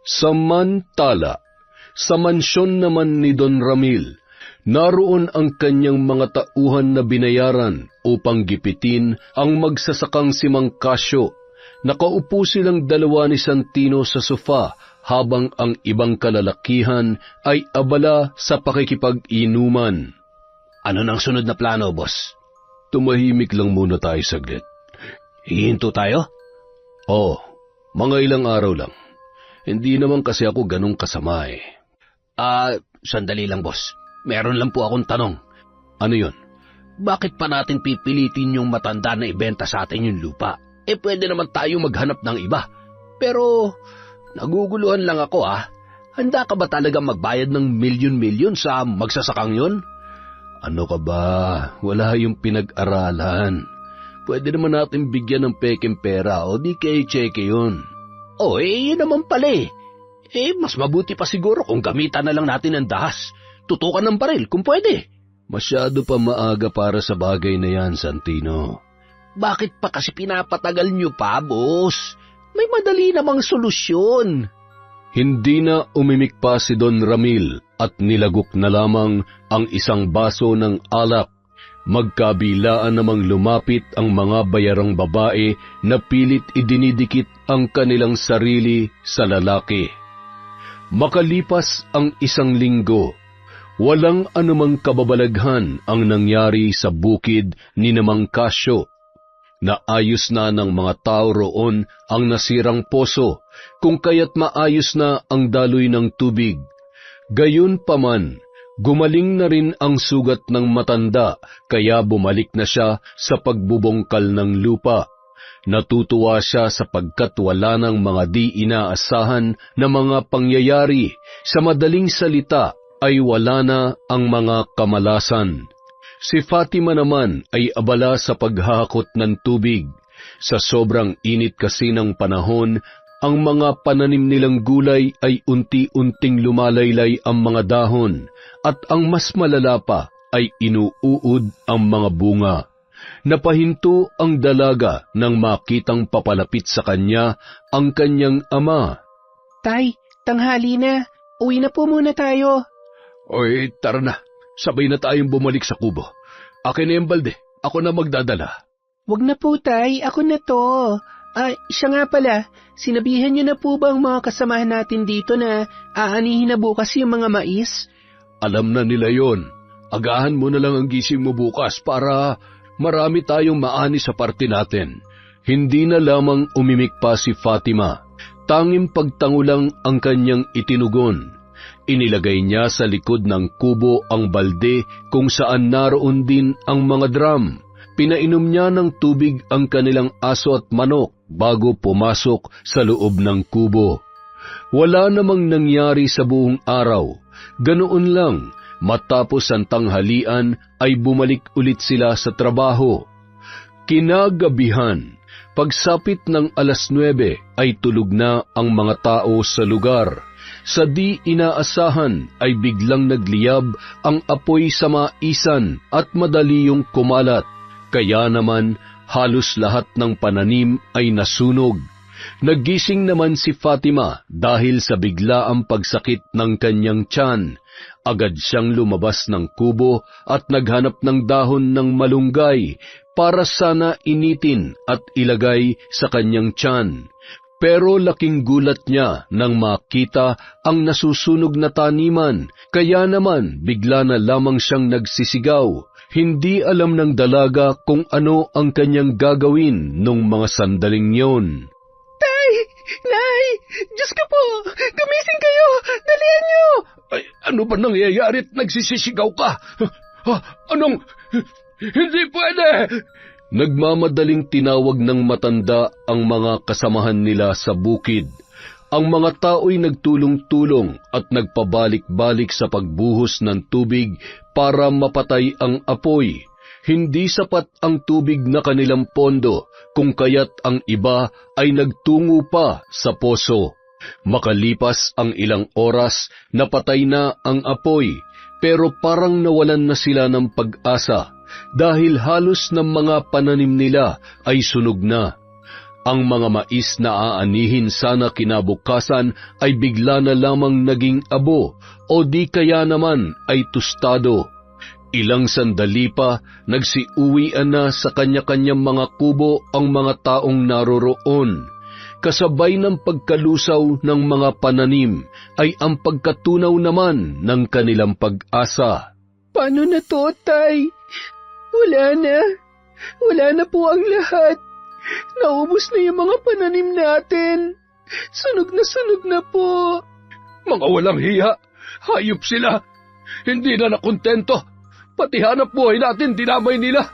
Samantala, sa mansyon naman ni Don Ramil, naroon ang kanyang mga tauhan na binayaran upang gipitin ang magsasakang si Mang Kasyo. Nakaupo silang dalawa ni Santino sa sofa habang ang ibang kalalakihan ay abala sa pakikipag-inuman. Ano nang sunod na plano, boss? Tumahimik lang muna tayo saglit. Hihinto tayo? Oo, mga ilang araw lang. Hindi naman kasi ako ganong kasama eh. Sandali lang, boss. Meron lang po akong tanong. Ano yun? Bakit pa natin pipilitin yung matanda na ibenta sa atin yung lupa? Pwede naman tayo maghanap ng iba. Pero, naguguluhan lang ako Handa ka ba talaga magbayad ng milyon-milyon sa magsasakang yun? Ano ka ba? Wala yung pinag-aralan. Pwede naman natin bigyan ng peking pera o di kay cheque yun. Yun naman pala mas mabuti pa siguro kung gamitan na lang natin ng dahas. Tutukan ng baril kung pwede. Masyado pa maaga para sa bagay na yan, Santino. Bakit pa kasi pinapatagal niyo pa, boss? May madali namang solusyon. Hindi na umimik pa si Don Ramil at nilagok na lamang ang isang baso ng alak. Magkabilaan namang lumapit ang mga bayarang babae na pilit idinidikit ang kanilang sarili sa lalaki. Makalipas ang 1 linggo, walang anumang kababalaghan ang nangyari sa bukid ni Mang Kasyo. Naayos na ng mga tao roon ang nasirang poso, kung kaya't maayos na ang daloy ng tubig. Gayunpaman, gumaling na rin ang sugat ng matanda, kaya bumalik na siya sa pagbubungkal ng lupa. Natutuwa siya sapagkat wala ng mga di inaasahan na mga pangyayari. Sa madaling salita ay wala na ang mga kamalasan. Si Fatima naman ay abala sa paghahakot ng tubig. Sa sobrang init kasi ng panahon, ang mga pananim nilang gulay ay unti-unting lumalaylay ang mga dahon at ang mas malala pa ay inuuod ang mga bunga. Napahinto ang dalaga nang makitang papalapit sa kanya ang kanyang ama. Tay, tanghali na. Uwi na po muna tayo. Tara na. Sabay na tayong bumalik sa kubo. Akin na yung balde. Ako na magdadala. Wag na po, Tay. Ako na to. Siya nga pala. Sinabihan niyo na po ba ang mga kasamahan natin dito na aanihin na bukas yung mga mais? Alam na nila yon. Agahan mo na lang ang gising mo bukas para marami tayong maani sa parte natin. Hindi na lamang umimik pa si Fatima. Tanging pagtango lang ang kanyang itinugon. Inilagay niya sa likod ng kubo ang balde kung saan naroon din ang mga drum. Pinainom niya ng tubig ang kanilang aso at manok bago pumasok sa loob ng kubo. Wala namang nangyari sa buong araw. Ganoon lang, matapos ang tanghalian ay bumalik ulit sila sa trabaho. Kinagabihan, pagsapit ng 9:00 ay tulog na ang mga tao sa lugar. Sa di inaasahan ay biglang nagliyab ang apoy sa maisan at madali yung kumalat. Kaya naman halos lahat ng pananim ay nasunog. Nagising naman si Fatima dahil sa biglaang pagsakit ng kanyang tiyan. Agad siyang lumabas ng kubo at naghanap ng dahon ng malunggay para sana initin at ilagay sa kanyang tiyan. Pero laking gulat niya nang makita ang nasusunog na taniman, kaya naman bigla na lamang siyang nagsisigaw. Hindi alam ng dalaga kung ano ang kanyang gagawin nung mga sandaling yon. Tay! Nay! Diyos ko po! Gumising kayo! Dalihan niyo! Ay, ano ba nangyayari at nagsisisigaw ka? Anong... Hindi pwede! Nagmamadaling tinawag ng matanda ang mga kasamahan nila sa bukid. Ang mga tao'y nagtulong-tulong at nagpabalik-balik sa pagbuhos ng tubig para mapatay ang apoy. Hindi sapat ang tubig na kanilang pondo, kung kaya't ang iba ay nagtungo pa sa poso. Makalipas ang ilang oras, napatay na ang apoy, pero parang nawalan na sila ng pag-asa dahil halos ng mga pananim nila ay sunog na. Ang mga mais na aanihin sana kinabukasan ay bigla na lamang naging abo o di kaya naman ay tostado. Ilang sandali pa, nagsiuwian na sa kanya-kanyang mga kubo ang mga taong naroroon. Kasabay ng pagkalusaw ng mga pananim ay ang pagkatunaw naman ng kanilang pag-asa. Paano na to, Tay? Wala na. Wala na po ang lahat. Naubos na yung mga pananim natin. Sunog na po. Mga walang hiya, hayop sila. Hindi na nakontento. Pati hanap buhay natin dinamay nila.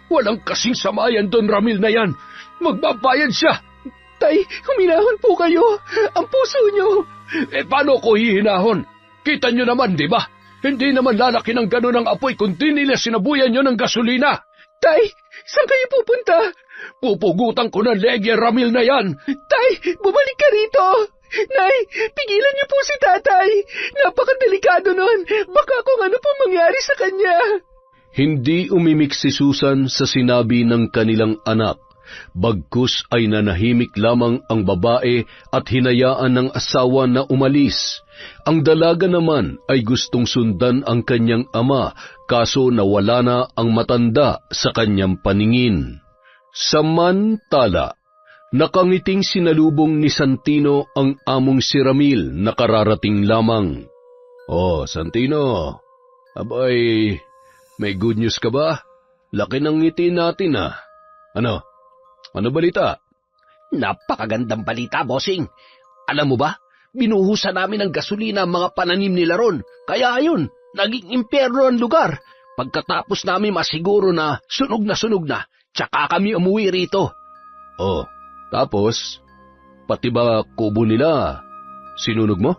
Walang kasing samayan Don Ramil na yan. Magbabayad siya. Tay, huminahon po kayo. Ang puso nyo. Paano ko hihinahon? Kita nyo naman, di ba? Hindi naman lalaki ng ganun ang apoy kung di nila sinabuyan nyo ng gasolina. Tay, saan kayo pupunta? Pupugutan ko ng legye Ramil na yan. Tay, bumalik ka rito. Nay, pigilan niyo po si tatay. Napakadelikado nun. Baka kung ano po mangyari sa kanya. Hindi umimik si Susan sa sinabi ng kanilang anak. Bagkus ay nanahimik lamang ang babae at hinayaan ng asawa na umalis. Ang dalaga naman ay gustong sundan ang kanyang ama, kaso nawala na ang matanda sa kanyang paningin. Samantala, nakangiting sinalubong ni Santino ang among si Ramil na kararating lamang. "Oh, Santino, abay, may good news ka ba? Laki ng ngiti natin ah. Ano balita?" Napakagandang balita, bossing. Alam mo ba, binuhusan namin ng gasolina ang mga pananim nila ron. Kaya ayun, naging impyerno ang lugar. Pagkatapos namin masiguro na sunog na, tsaka kami umuwi rito. "Oh, tapos, pati ba kubo nila sinunog mo?"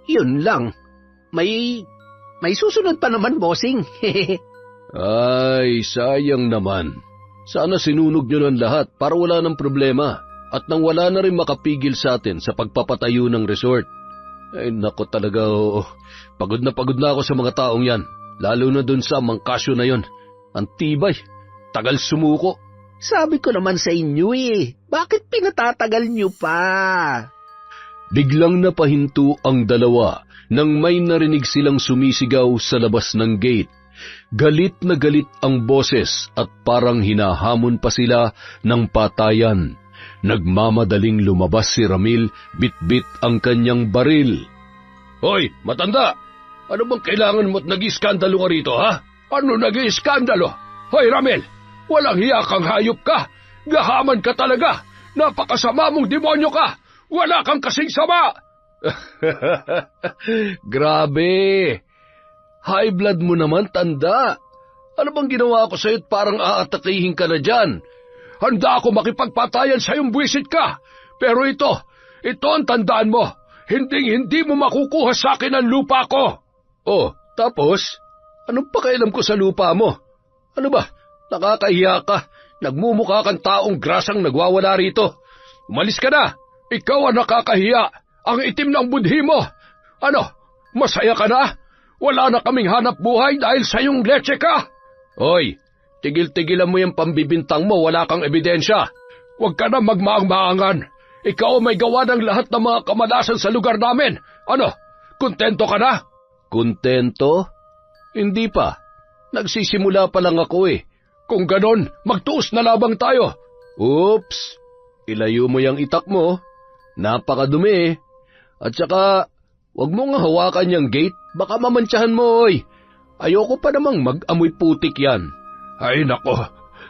Yun lang. May susunod pa naman, bossing. Ay, sayang naman. Sana sinunog nyo ng lahat para wala ng problema at nang wala na rin makapigil sa atin sa pagpapatayo ng resort. Ay nako talaga, pagod na ako sa mga taong yan, lalo na dun sa mangkasyo na yon. Ang tibay, tagal sumuko. Sabi ko naman sa inyo bakit pinatatagal nyo pa? Biglang napahinto ang dalawa nang may narinig silang sumisigaw sa labas ng gate. Galit na galit ang boses at parang hinahamon pa sila ng patayan. Nagmamadaling lumabas si Ramil, bit-bit ang kanyang baril. "Hoy, matanda! Ano bang kailangan mo't nag-iskandalo ka rito, ha? Ano nag-iskandalo? Hoy, Ramil! Walang hiya kang hayop ka! Gahaman ka talaga! Napakasama mong demonyo ka! Wala kang kasing sama!" Grabe! High blood mo naman, tanda. Ano bang ginawa ko sa'yo't parang aatakihin ka na dyan? Handa ako makipagpatayan sa'yong buwisit ka. Pero ito ang tandaan mo. Hindi mo makukuha sa akin ang lupa ko. Oh, tapos? Anong pakialam ko sa lupa mo? Ano ba? Nakakahiya ka. Nagmumukha kang taong grasang nagwawala rito. Umalis ka na. Ikaw ang nakakahiya. Ang itim ng budhi mo. Ano, masaya ka na? Wala na kaming hanap buhay dahil sa iyong leche ka. Hoy, tigil-tigilan mo yung pambibintang mo, wala kang ebidensya. Huwag ka na magmaang-maangan. Ikaw may gawa ng lahat ng mga kamalasan sa lugar namin. Ano, kontento ka na? Kontento? Hindi pa. Nagsisimula pa lang ako eh. Kung ganon, magtuos na labang tayo. Oops, ilayo mo yung itak mo. Napakadumi eh. At saka, wag mo nga hawakan yung gate, baka mamantsahan mo oy. Ayoko pa namang mag-amoy putik yan. Ay nako,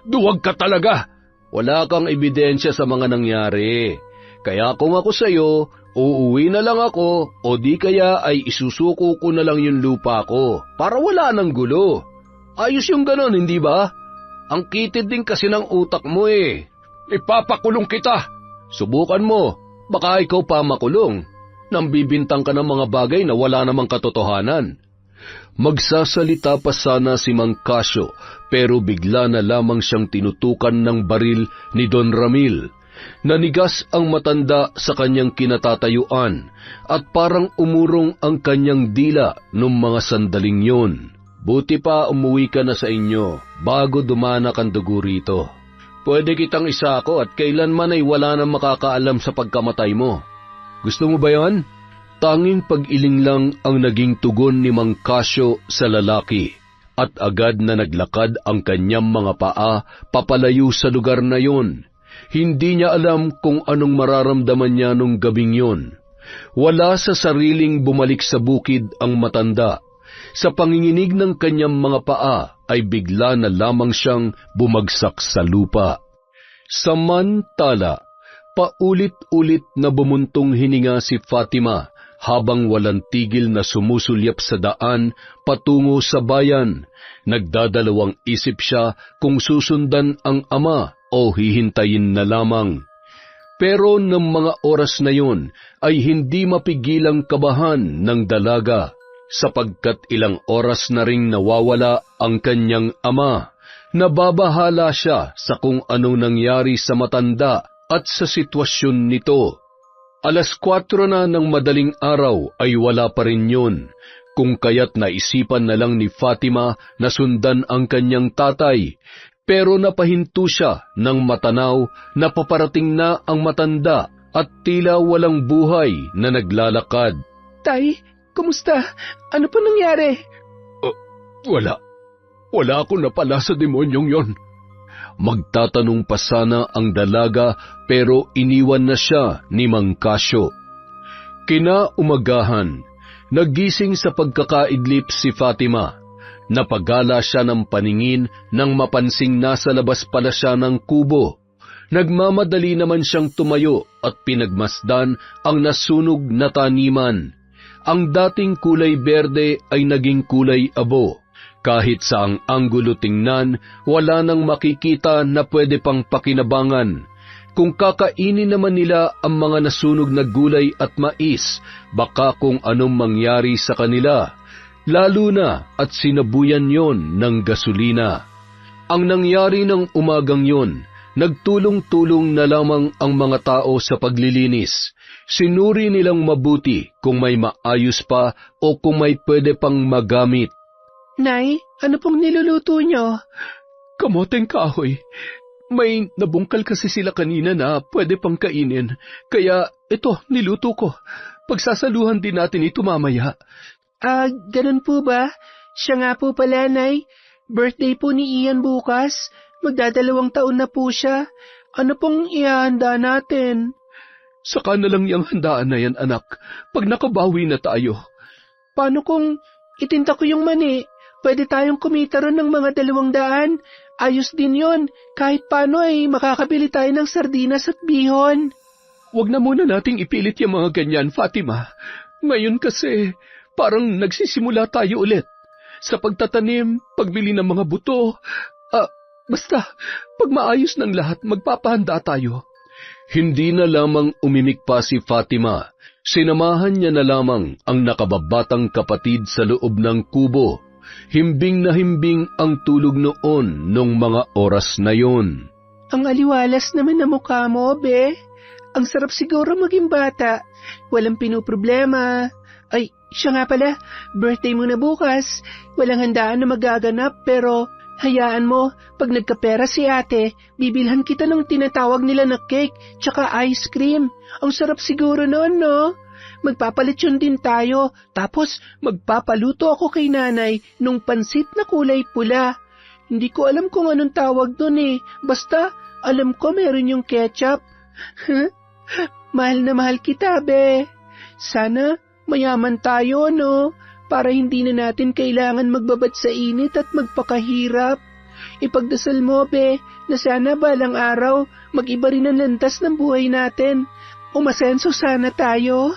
duwag ka talaga. Wala kang ebidensya sa mga nangyari. Kaya kung ako sa'yo, uuwi na lang ako o di kaya ay isusuko ko na lang yung lupa ko para wala ng gulo. Ayos yung ganon, hindi ba? Ang kitid din kasi ng utak mo eh. Ipapakulong kita. Subukan mo, baka ikaw pa makulong. Nang bibintang ka ng mga bagay na wala namang katotohanan. Magsasalita pa sana si Mang Casio, pero bigla na lamang siyang tinutukan ng baril ni Don Ramil. Nanigas ang matanda sa kanyang kinatatayuan at parang umurong ang kanyang dila nung mga sandaling yun. Buti pa umuwi ka na sa inyo bago dumanak ang dugo rito. Pwede kitang isako at kailanman ay wala nang makakaalam sa pagkamatay mo. Gusto mo ba yon? Tanging pag-iling lang ang naging tugon ni Mang Casio sa lalaki at agad na naglakad ang kanyang mga paa papalayo sa lugar na yon. Hindi niya alam kung anong mararamdaman niya nung gabing yon. Wala sa sariling bumalik sa bukid ang matanda. Sa panginginig ng kanyang mga paa ay bigla na lamang siyang bumagsak sa lupa. Samantala, paulit-ulit na bumuntong hininga si Fatima habang walang tigil na sumusulyap sa daan patungo sa bayan. Nagdadalawang isip siya kung susundan ang ama o hihintayin na lamang. Pero ng mga oras na yun ay hindi mapigilang kabahan ng dalaga sapagkat ilang oras na ring nawawala ang kanyang ama. Nababahala siya sa kung anong nangyari sa matanda at sa sitwasyon nito. 4:00 na ng madaling araw ay wala pa rin yun, kung kaya't naisipan na lang ni Fatima na sundan ang kanyang tatay, pero napahinto siya nang matanaw na paparating na ang matanda at tila walang buhay na naglalakad. Tay, kumusta? Ano pa nangyari? Wala ako napala sa demonyong yon. Magtatanong pa sana ang dalaga pero iniwan na siya ni Mang Casio. Kinaumagahan, nagising sa pagkakaidlip si Fatima. Napagala siya ng paningin nang mapansing nasa labas pala siya ng kubo. Nagmamadali naman siyang tumayo at pinagmasdan ang nasunog na taniman. Ang dating kulay berde ay naging kulay abo. Kahit sa ang anggulo tingnan, wala nang makikita na pwede pang pakinabangan. Kung kakainin naman nila ang mga nasunog na gulay at mais, baka kung anong mangyari sa kanila, lalo na at sinabuyan yon ng gasolina. Ang nangyari ng umagang yon, nagtulong-tulong na lamang ang mga tao sa paglilinis. Sinuri nilang mabuti kung may maayos pa o kung may pwede pang magamit. Nay, ano pong niluluto nyo? Kamoteng kahoy. May nabungkal kasi sila kanina na pwede pang kainin. Kaya ito, niluto ko. Pagsasaluhan din natin ito mamaya. Ganun po ba? Siya nga po pala, Nay. Birthday po ni Ian bukas. Magdadalawang taon na po siya. Ano pong ihahanda natin? Saka na lang yung handaan na yan, anak. Pag nakabawi na tayo. Paano kung itinta ko yung mani? Pwede tayong kumita ron ng mga 200. Ayos din yon. Kahit paano ay makakabili tayo ng sardinas at bihon. Huwag na muna nating ipilit yung mga ganyan, Fatima. Ngayon kasi, parang nagsisimula tayo ulit. Sa pagtatanim, pagbili ng mga buto. Basta, pag maayos ng lahat, magpapahanda tayo. Hindi na lamang umimik pa si Fatima. Sinamahan niya na lamang ang nakababatang kapatid sa loob ng kubo. Himbing na himbing ang tulog noon nung mga oras na yon. Ang aliwalas naman na mukha mo, be. Ang sarap siguro maging bata. Walang pinoproblema. Ay, siya nga pala, birthday mo na bukas. Walang handaan na magaganap pero hayaan mo, pag nagkapera si ate, bibilhan kita ng tinatawag nila na cake tsaka ice cream. Ang sarap siguro noon, no? Magpapalitsyon din tayo, tapos magpapaluto ako kay nanay nung pansit na kulay pula. Hindi ko alam kung anong tawag doon eh, basta alam ko meron yung ketchup. Mahal na mahal kita, be. Sana mayaman tayo, no? Para hindi na natin kailangan magbabad sa init at magpakahirap. Ipagdasal mo, be, na sana balang araw mag-iba rin ang landas ng buhay natin. Umasenso sana tayo.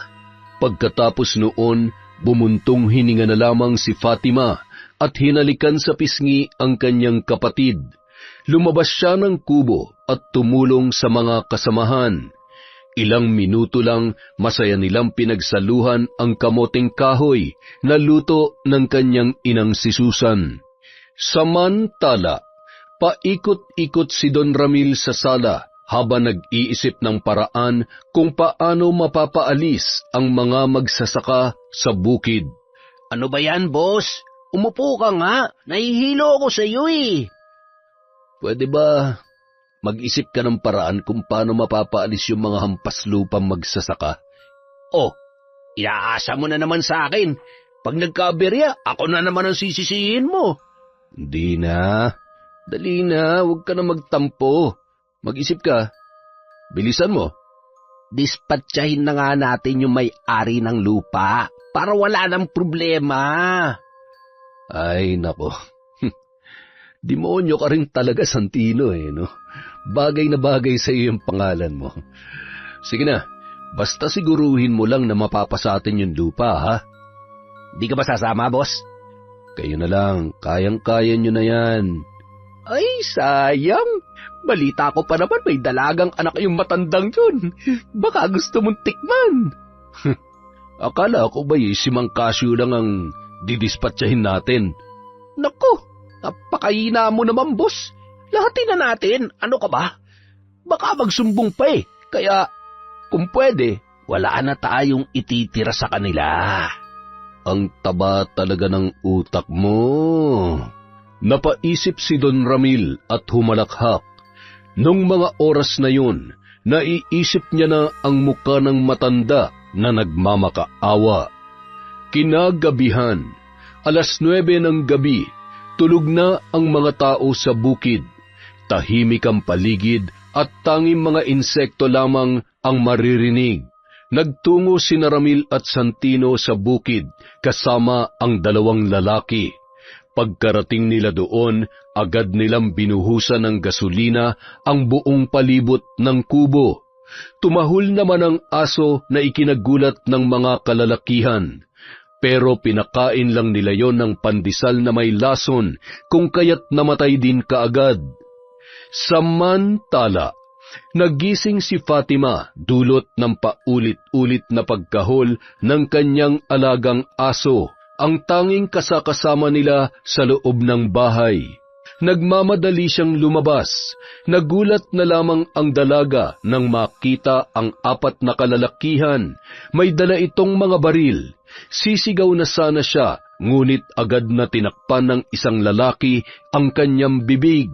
Pagkatapos noon, bumuntong hininga na lamang si Fatima at hinalikan sa pisngi ang kanyang kapatid. Lumabas siya ng kubo at tumulong sa mga kasamahan. Ilang minuto lang, masaya nilang pinagsaluhan ang kamoting kahoy na luto ng kanyang inang si Susan. Samantala, paikot-ikot si Don Ramil sa sala habang nag-iisip ng paraan kung paano mapapaalis ang mga magsasaka sa bukid. Ano ba yan, boss? Umupo ka nga. Nahihilo ako sa iyo eh. Pwede ba mag-isip ka ng paraan kung paano mapapaalis yung mga hampas lupang magsasaka? Oh, iaasa mo na naman sa akin. Pag nagkaberya, ako na naman ang sisisihin mo. Hindi na. Dali na, huwag ka na magtampo. Mag-isip ka. Bilisan mo. Dispatchahin na nga natin yung may-ari ng lupa para wala nang problema. Ay, nako. Demonyo ka rin talaga, Santino, no? Bagay na bagay sa iyo yung pangalan mo. Sige na, basta siguruhin mo lang na mapapasa atin yung lupa, ha? Di ka ba sasama, boss? Kayo na lang, kayang-kaya nyo na yan. Ay, sayang. Balita ko pa naman may dalagang anak yung matandang yun. Baka gusto mong tikman. Akala ko ba si Mang Casio lang ang didispatchahin natin? Naku, napakahina mo naman, boss. Lahatin na natin. Ano ka ba? Baka magsumbong pa eh. Kaya, kung pwede, wala na tayong ititira sa kanila. Ang taba talaga ng utak mo. Napaisip si Don Ramil at humalakhak. Nung mga oras na yun, naiisip niya na ang muka ng matanda na nagmamakaawa. Kinagabihan, 9:00 ng gabi, tulog na ang mga tao sa bukid. Tahimik ang paligid at tanging mga insekto lamang ang maririnig. Nagtungo sina Ramil at Santino sa bukid kasama ang 2 lalaki. Pagkarating nila doon, agad nilang binuhusan ng gasolina ang buong palibot ng kubo. Tumahol naman ang aso na ikinagulat ng mga kalalakihan. Pero pinakain lang nila yon ng pandesal na may lason kung kaya't namatay din kaagad. Samantala, nagising si Fatima dulot ng paulit-ulit na pagkahol ng kanyang alagang aso, ang tanging kasakasama nila sa loob ng bahay. Nagmamadali siyang lumabas. Nagulat na lamang ang dalaga nang makita ang 4 na kalalakihan. May dala itong mga baril. Sisigaw na sana siya, ngunit agad na tinakpan ng isang lalaki ang kanyang bibig.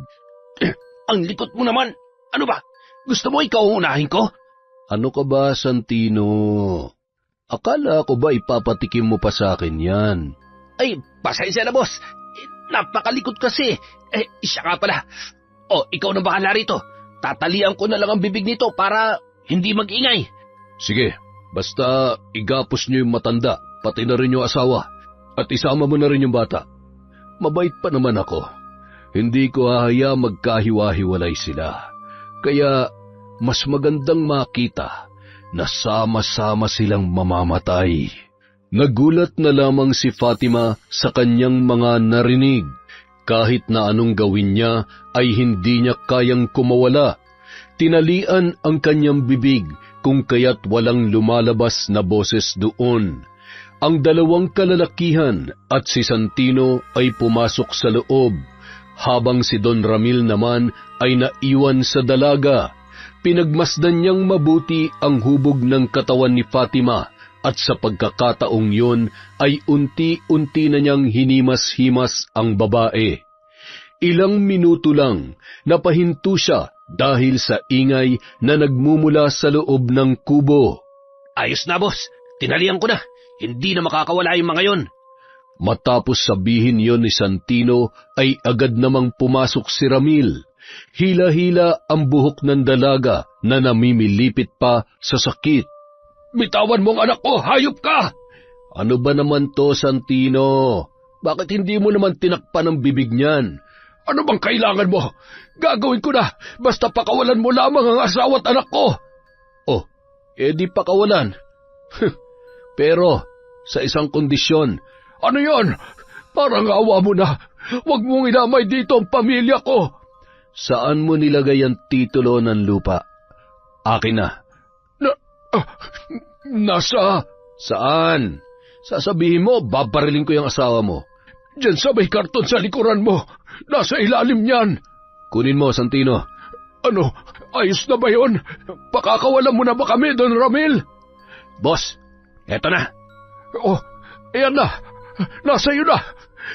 Ang likot mo naman! Ano ba? Gusto mo ikaw unahin ko? Ano ka ba, Santino? Akala ko ba ipapatikim mo pa sa akin yan? Ay, pasensya na, boss. Napakalikot kasi. Siya nga pala. Ikaw na bahala rito. Tatalian ko na lang ang bibig nito para hindi mag-ingay. Sige, basta igapos niyo yung matanda, pati na rin yung asawa. At isama mo na rin yung bata. Mabait pa naman ako. Hindi ko hahaya magkahiwa-hiwalay sila. Kaya mas magandang makita na sama-sama silang mamamatay. Nagulat na lamang si Fatima sa kanyang mga narinig. Kahit na anong gawin niya ay hindi niya kayang kumawala. Tinalian ang kanyang bibig kung kaya't walang lumalabas na boses doon. Ang 2 kalalakihan at si Santino ay pumasok sa loob, habang si Don Ramil naman ay naiwan sa dalaga. Pinagmasdan niyang mabuti ang hubog ng katawan ni Fatima at sa pagkakataong yun ay unti-unti na niyang hinimas-himas ang babae. Ilang minuto lang, napahinto siya dahil sa ingay na nagmumula sa loob ng kubo. Ayos na, boss. Tinalian ko na. Hindi na makakawala yung mga yon. Matapos sabihin yon ni Santino ay agad namang pumasok si Ramil. Hila-hila ang buhok ng dalaga na namimilipit pa sa sakit. Bitawan mo ang anak ko, hayop ka! Ano ba naman to, Santino? Bakit hindi mo naman tinakpan ang bibig niyan? Ano bang kailangan mo? Gagawin ko na, basta pakawalan mo lamang ang asawa at anak ko. Oh, di pakawalan. Pero, sa isang kondisyon. Ano yon? Parang awa mo na. Huwag mong inamay dito ang pamilya ko. Saan mo nilagay ang titulo ng lupa? Akin na. Nasa... Saan? Sasabihin mo, babarilin ko yung asawa mo. Diyan sa may karton sa likuran mo. Nasa ilalim niyan. Kunin mo, Santino. Ano? Ayos na ba yun? Pakakawalan mo na ba kami, Don Ramil? Boss, eto na. Oh, ayan na. Nasa iyo na.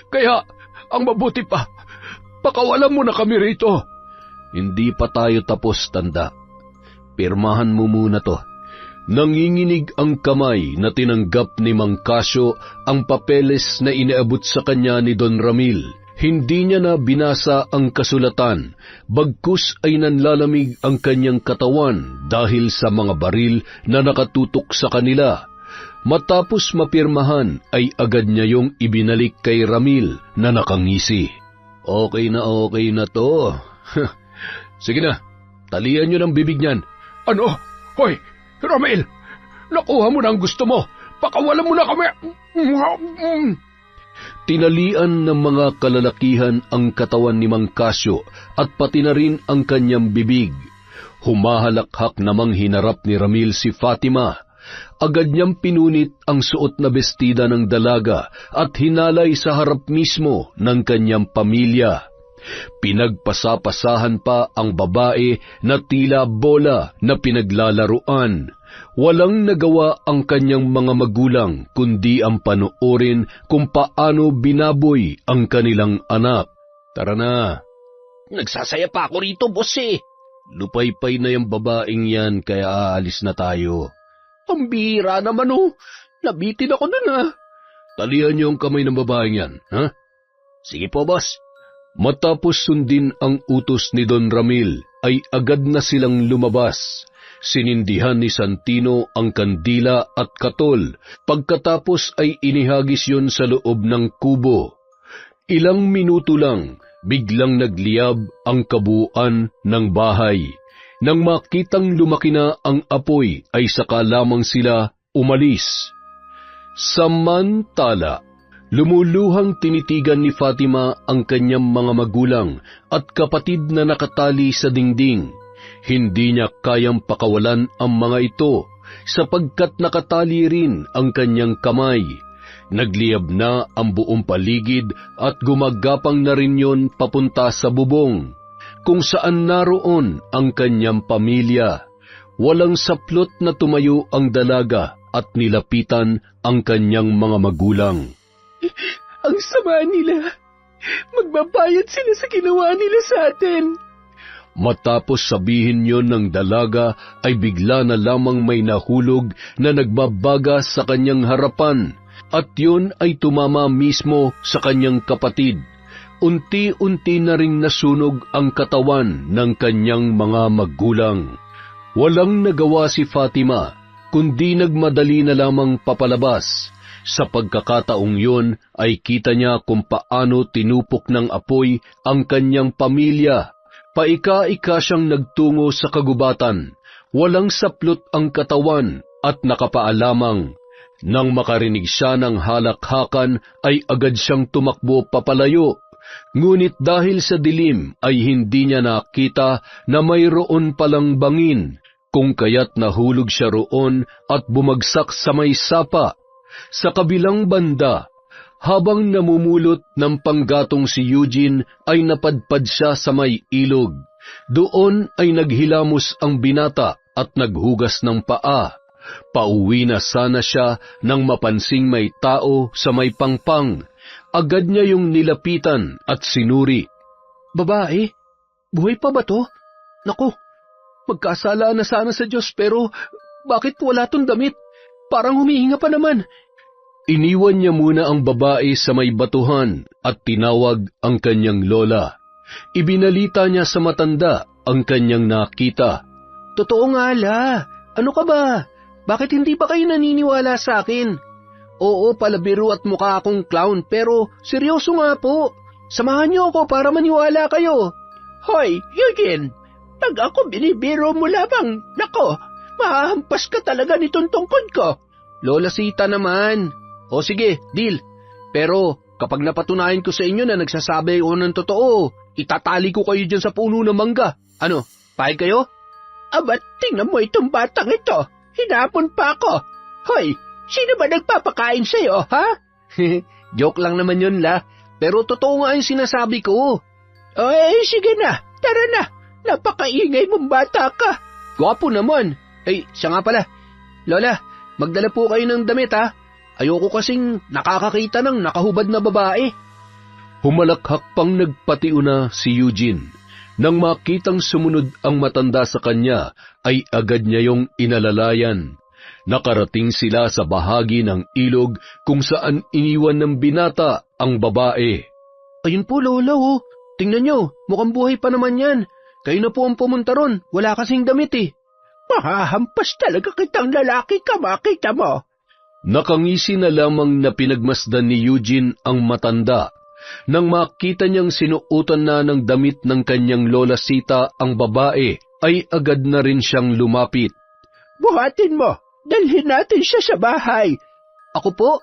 Kaya, ang mabuti pa, pakawalan mo na kami rito. Hindi pa tayo tapos, tanda. Pirmahan mo muna to. Nanginginig ang kamay na tinanggap ni Mang Casio ang papeles na inaabot sa kanya ni Don Ramil. Hindi niya na binasa ang kasulatan, bagkus ay nanlalamig ang kanyang katawan dahil sa mga baril na nakatutok sa kanila. Matapos mapirmahan ay agad niya yung ibinalik kay Ramil na nakangisi. Okay na to. Sige na, talian niyo ng bibig niyan. Ano? Hoy, Ramil, nakuha mo na ang gusto mo. Pakawalan mo na kami. Tinalian ng mga kalalakihan ang katawan ni Mang Casio at pati na rin ang kanyang bibig. Humahalakhak namang hinarap ni Ramil si Fatima. Agad niyang pinunit ang suot na bestida ng dalaga at hinalay sa harap mismo ng kanyang pamilya. Pinagpasapasahan pa ang babae na tila bola na pinaglalaruan. Walang nagawa ang kanyang mga magulang kundi ang panoorin kung paano binaboy ang kanilang anak. Tara na. Nagsasaya pa ako rito, boss eh. Lupay-pay na yung babaeng yan kaya aalis na tayo. Ang bihira naman oh. Nabitin ako nun ah. Talian niyo ang kamay ng babaeng yan, ha? Sige po, boss. Matapos sundin ang utos ni Don Ramil, ay agad na silang lumabas. Sinindihan ni Santino ang kandila at katol, pagkatapos ay inihagis yun sa loob ng kubo. Ilang minuto lang, biglang nagliyab ang kabuuan ng bahay. Nang makitang lumaki na ang apoy, ay saka lamang sila umalis. Samantala, lumuluhang tinitigan ni Fatima ang kanyang mga magulang at kapatid na nakatali sa dingding. Hindi niya kayang pakawalan ang mga ito sapagkat nakatali rin ang kanyang kamay. Nagliyab na ang buong paligid at gumagapang na rin yon papunta sa bubong, kung saan naroon ang kanyang pamilya. Walang saplot na tumayo ang dalaga at nilapitan ang kanyang mga magulang. Ang sama nila. Magbabayad sila sa ginawa nila sa atin. Matapos sabihin yon ng dalaga, ay bigla na lamang may nahulog na nagbabaga sa kanyang harapan, at yon ay tumama mismo sa kanyang kapatid. Unti-unti na ring nasunog ang katawan ng kanyang mga magulang. Walang nagawa si Fatima, kundi nagmadali na lamang papalabas. Sa pagkakataong yun ay kita niya kung paano tinupok ng apoy ang kanyang pamilya. Paika-ika siyang nagtungo sa kagubatan. Walang saplot ang katawan at nakapaalamang. Nang makarinig siya ng halakhakan ay agad siyang tumakbo papalayo. Ngunit dahil sa dilim ay hindi niya nakita na mayroon palang bangin, kung kaya't nahulog siya roon at bumagsak sa may sapa. Sa kabilang banda, habang namumulot ng panggatong si Eugene ay napadpad siya sa may ilog. Doon ay naghilamos ang binata at naghugas ng paa. Pauwi na sana siya nang mapansing may tao sa may pangpang. Agad niya yung nilapitan at sinuri. Babae, buhay pa ba to? Naku, magkasala na sana sa Diyos pero bakit wala tong damit? Parang humihinga pa naman. Iniwan niya muna ang babae sa may batuhan at tinawag ang kanyang lola. Ibinalita niya sa matanda ang kanyang nakita. Totoo nga la. Ano ka ba? Bakit hindi ba kayo naniniwala sa akin? Oo, palabiro at mukha akong clown pero seryoso nga po. Samahan niyo ako para maniwala kayo. Hoy, Eugene! Pag ako binibiro mo lamang, nako, mahahampas ka talaga nitong tungkod ko. Lola Sita naman. O sige, deal. Pero kapag napatunayan ko sa inyo na nagsasabi ko ng totoo, itatali ko kayo dyan sa puno ng mangga. Ano, pahig kayo? Aba, tingnan mo itong batang ito. Hinapon pa ako. Hoy, sino ba nagpapakain sa'yo, ha? Joke lang naman yun, la. Pero totoo nga yung sinasabi ko. Ay, sige na. Tara na. Napakaingay mong bata ka. Gwapo naman. Ay, siya nga pala. Lola, magdala po kayo ng damit, ha? Ayoko kasing nakakakita ng nakahubad na babae. Humalakhak pang nagpatiuna si Eugene. Nang makitang sumunod ang matanda sa kanya, ay agad niya yung inalalayan. Nakarating sila sa bahagi ng ilog kung saan iniwan ng binata ang babae. Ayun po, Lola, oh. Tingnan nyo, mukhang buhay pa naman yan. Kayo na po ang pumunta ron, wala kasing damit eh. Mahahampas talaga kitang lalaki ka, makita mo. Nakangisi na lamang na pinagmasdan ni Eugene ang matanda. Nang makita niyang sinuotan na ng damit ng kanyang Lola Sita ang babae, ay agad na rin siyang lumapit. Buhatin mo, dalhin natin siya sa bahay. Ako po?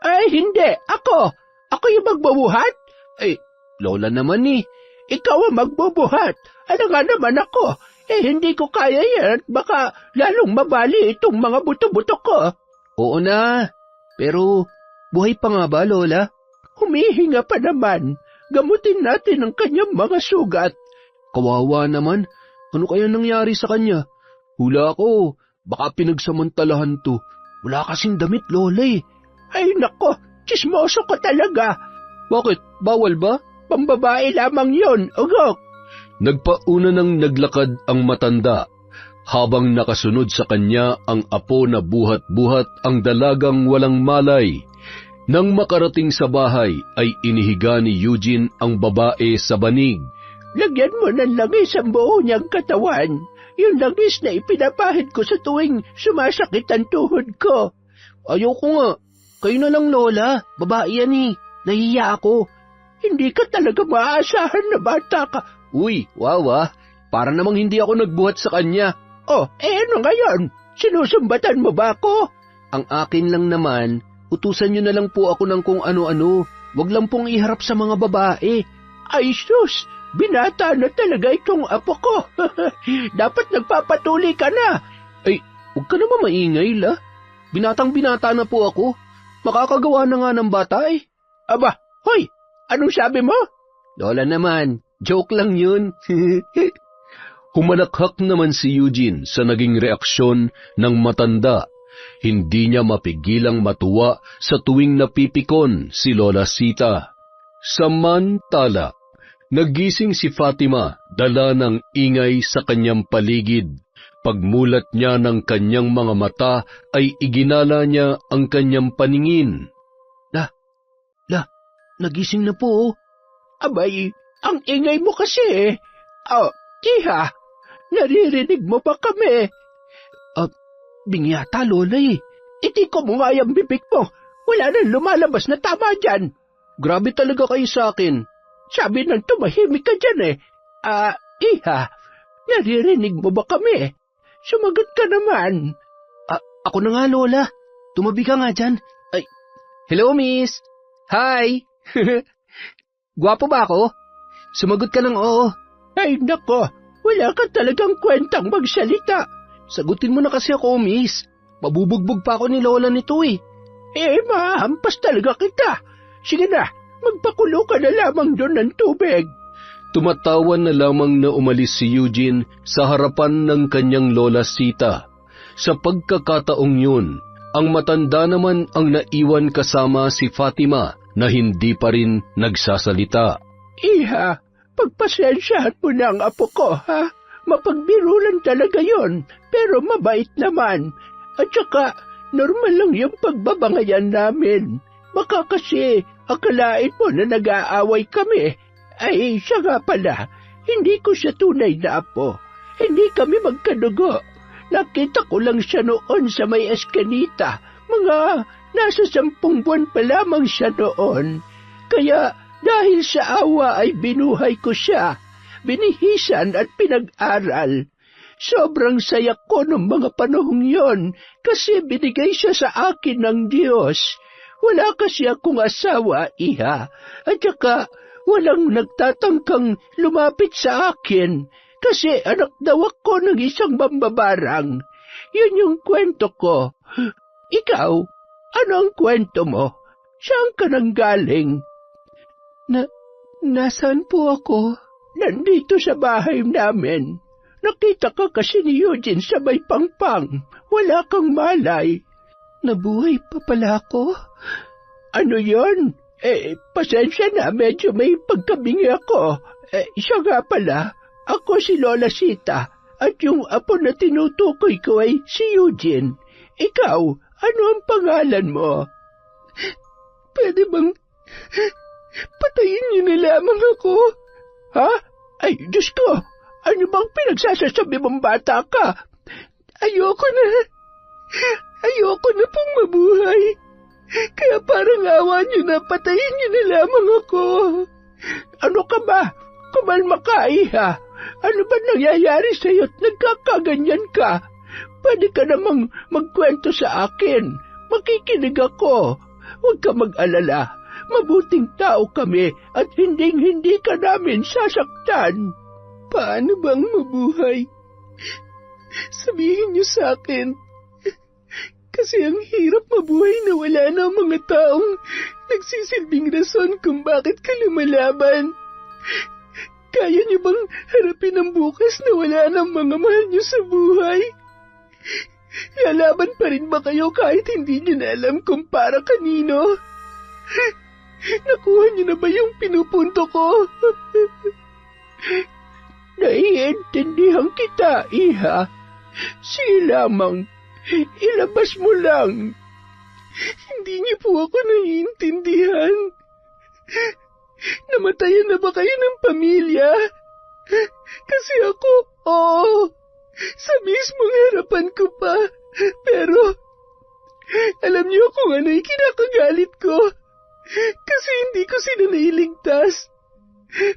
Ay, hindi, ako. Ako yung magbubuhat? Ay, Lola naman eh. Ikaw ang magbubuhat. Ano nga naman ako? Hindi ko kaya yan at baka lalong mabali itong mga buto-buto ko. Oo na, pero buhay pa nga ba, Lola? Humihinga pa naman. Gamutin natin ang kanyang mga sugat. Kawawa naman. Ano kaya nangyari sa kanya? Hula ko, baka pinagsamantalahan to. Wala kasing damit, Lola eh. Ay nako, chismoso ko talaga. Bakit? Bawal ba? Pambabae lamang yon, ugok. Nagpauna ng naglakad ang matanda, habang nakasunod sa kanya ang apo na buhat-buhat ang dalagang walang malay. Nang makarating sa bahay, ay inihiga ni Eugene ang babae sa banig. Lagyan mo ng langis ang buo niyang katawan. Yung langis na ipinapahid ko sa tuwing sumasakit ang tuhod ko. Ayoko nga. Kayo na lang, Lola. Babae yan eh. Nahiya ako. Hindi ka talaga maaasahan na bata ka. Uy, wawa. Para namang hindi ako nagbuhat sa kanya. Oh, ano ngayon? Sinusumbatan mo ba ako? Ang akin lang naman, utusan niyo na lang po ako ng kung ano-ano. Wag lang pong iharap sa mga babae. Ay sus, binata na talaga itong apo ko. Dapat nagpapatuli ka na. Ay, huwag ka naman maingay, la. Binatang-binata na po ako. Makakagawa na nga ng bata eh. Aba, hoy, anong sabi mo? Lola naman, joke lang yun. Humalakhak naman si Eugene sa naging reaksyon ng matanda. Hindi niya mapigilang matuwa sa tuwing napipikon si Lola Sita. Samantala, nagising si Fatima dala ng ingay sa kanyang paligid. Pagmulat niya ng kanyang mga mata ay iginala niya ang kanyang paningin. Nagising na po. Abay, ang ingay mo kasi. Oh, Iha, naririnig mo ba kami? Bingyata, Lola eh. Itiko mo nga yung bibig mo. Wala nang lumalabas na tama dyan. Grabe talaga kayo sa akin. Sabi nang tumahimik ka dyan eh. Iha, naririnig mo ba kami? Sumagot ka naman. Ako na nga, Lola. Tumabi ka nga dyan. Ay, hello, miss. Hi. Gwapo ba ako? Sumagot ka ng oo. Ay, nako. Wala ka talagang kwentang magsalita. Sagutin mo na kasi ako, miss. Mabubugbog pa ako ni Lola nito eh. Mahampas talaga kita. Sige na, magpakulo ka na lamang doon ng tubig. Tumatawan na lamang na umalis si Eugene sa harapan ng kanyang Lola Sita. Sa pagkakataong yun, ang matanda naman ang naiwan kasama si Fatima na hindi pa rin nagsasalita. Iha, pagpasensyahan mo na ang apo ko, ha? Mapagbiro lang talaga yon, pero mabait naman. At saka, normal lang yung pagbabangayan namin. Baka kasi, akalain mo na nag-aaway kami. Ay, siya nga pala, hindi ko siya tunay na apo. Hindi kami magkadugo. Nakita ko lang siya noon sa may eskanita. Mga nasa 10 buwan pa lamang siya noon. Kaya dahil sa awa ay binuhay ko siya. Binihisan at pinag-aral. Sobrang saya ko ng mga panahong yon kasi binigay siya sa akin ng Diyos. Wala kasi akong asawa, iha, at saka walang nagtatangkang lumapit sa akin kasi anak daw ako ng isang mambabarang. Yun yung kwento ko. Ikaw, ano ang kwento mo? Saan ka nang galing? Nasaan po ako? Nandito sa bahay namin. Nakita ka kasi ni Eugene sa may pangpang. Wala kang malay. Nabuhay pa pala ako? Ano yon? Pasensya na, medyo may pagkabingi ako. Siya nga pala, ako si Lola Sita, at yung apo na tinutukoy ko ay si Eugene. Ikaw, ano ang pangalan mo? Pwede bang patayin niyo na lamang ako? Ha? Ay, Diyos ko! Ano bang pinagsasasabi mong bata ka? Ayoko na pong mabuhay. Kaya parang awa niyo na, patayin niyo na lamang ako. Ano ka ba? Kumalma ka, iha. Ano ba nangyayari sa'yo at nagkakaganyan ka? Pwede ka namang magkwento sa akin. Makikinig ako. Huwag ka mag-alala. Mabuting tao kami at hindi ka namin sasaktan. Paano bang mabuhay? Sabihin niyo sa akin. Kasi ang hirap mabuhay na wala na ang mga taong nagsisilbing rason kung bakit ka lumalaban. Kaya niyo bang harapin ang bukas na wala ng mga mahal niyo sa buhay? Lalaban pa rin ba kayo kahit hindi niyo na alam kung para kanino? Nakuha niyo na ba yung pinupunto ko? Naiintindihan kita, iha. Sige lamang. Ilabas mo lang. Hindi niyo po ako naiintindihan. Namatayan na ba kayo ng pamilya? Kasi ako, sa mismong harapan ko pa. Pero, alam niyo kung ano'y kinakagalit ko. Kasi hindi ko sila nailigtas.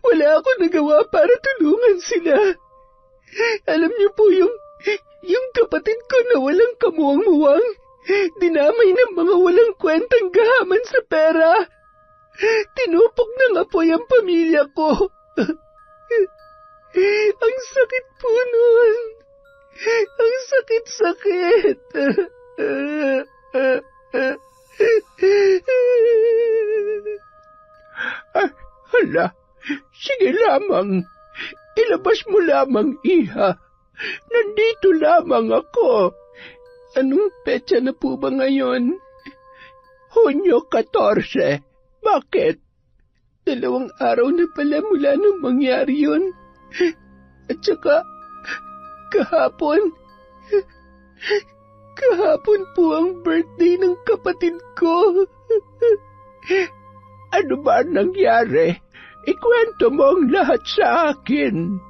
Wala ako nagawa para tulungan sila. Alam niyo po yung kapatid ko na walang kamuwang-muwang, dinamay ng mga walang kwentang gahaman sa pera. Tinupok ng apoy ang pamilya ko. Ang sakit po nun. Ang sakit-sakit. Hala, sige lamang. Ilabas mo lamang, iha. Nandito lamang ako. Anong petsa na po ba ngayon? Hunyo 14. Bakit? 2 araw na pala mula nung mangyari yun. At saka, kahapon po ang birthday ng kapatid ko. Ano ba nangyari? Ikwento mo ang lahat sa akin.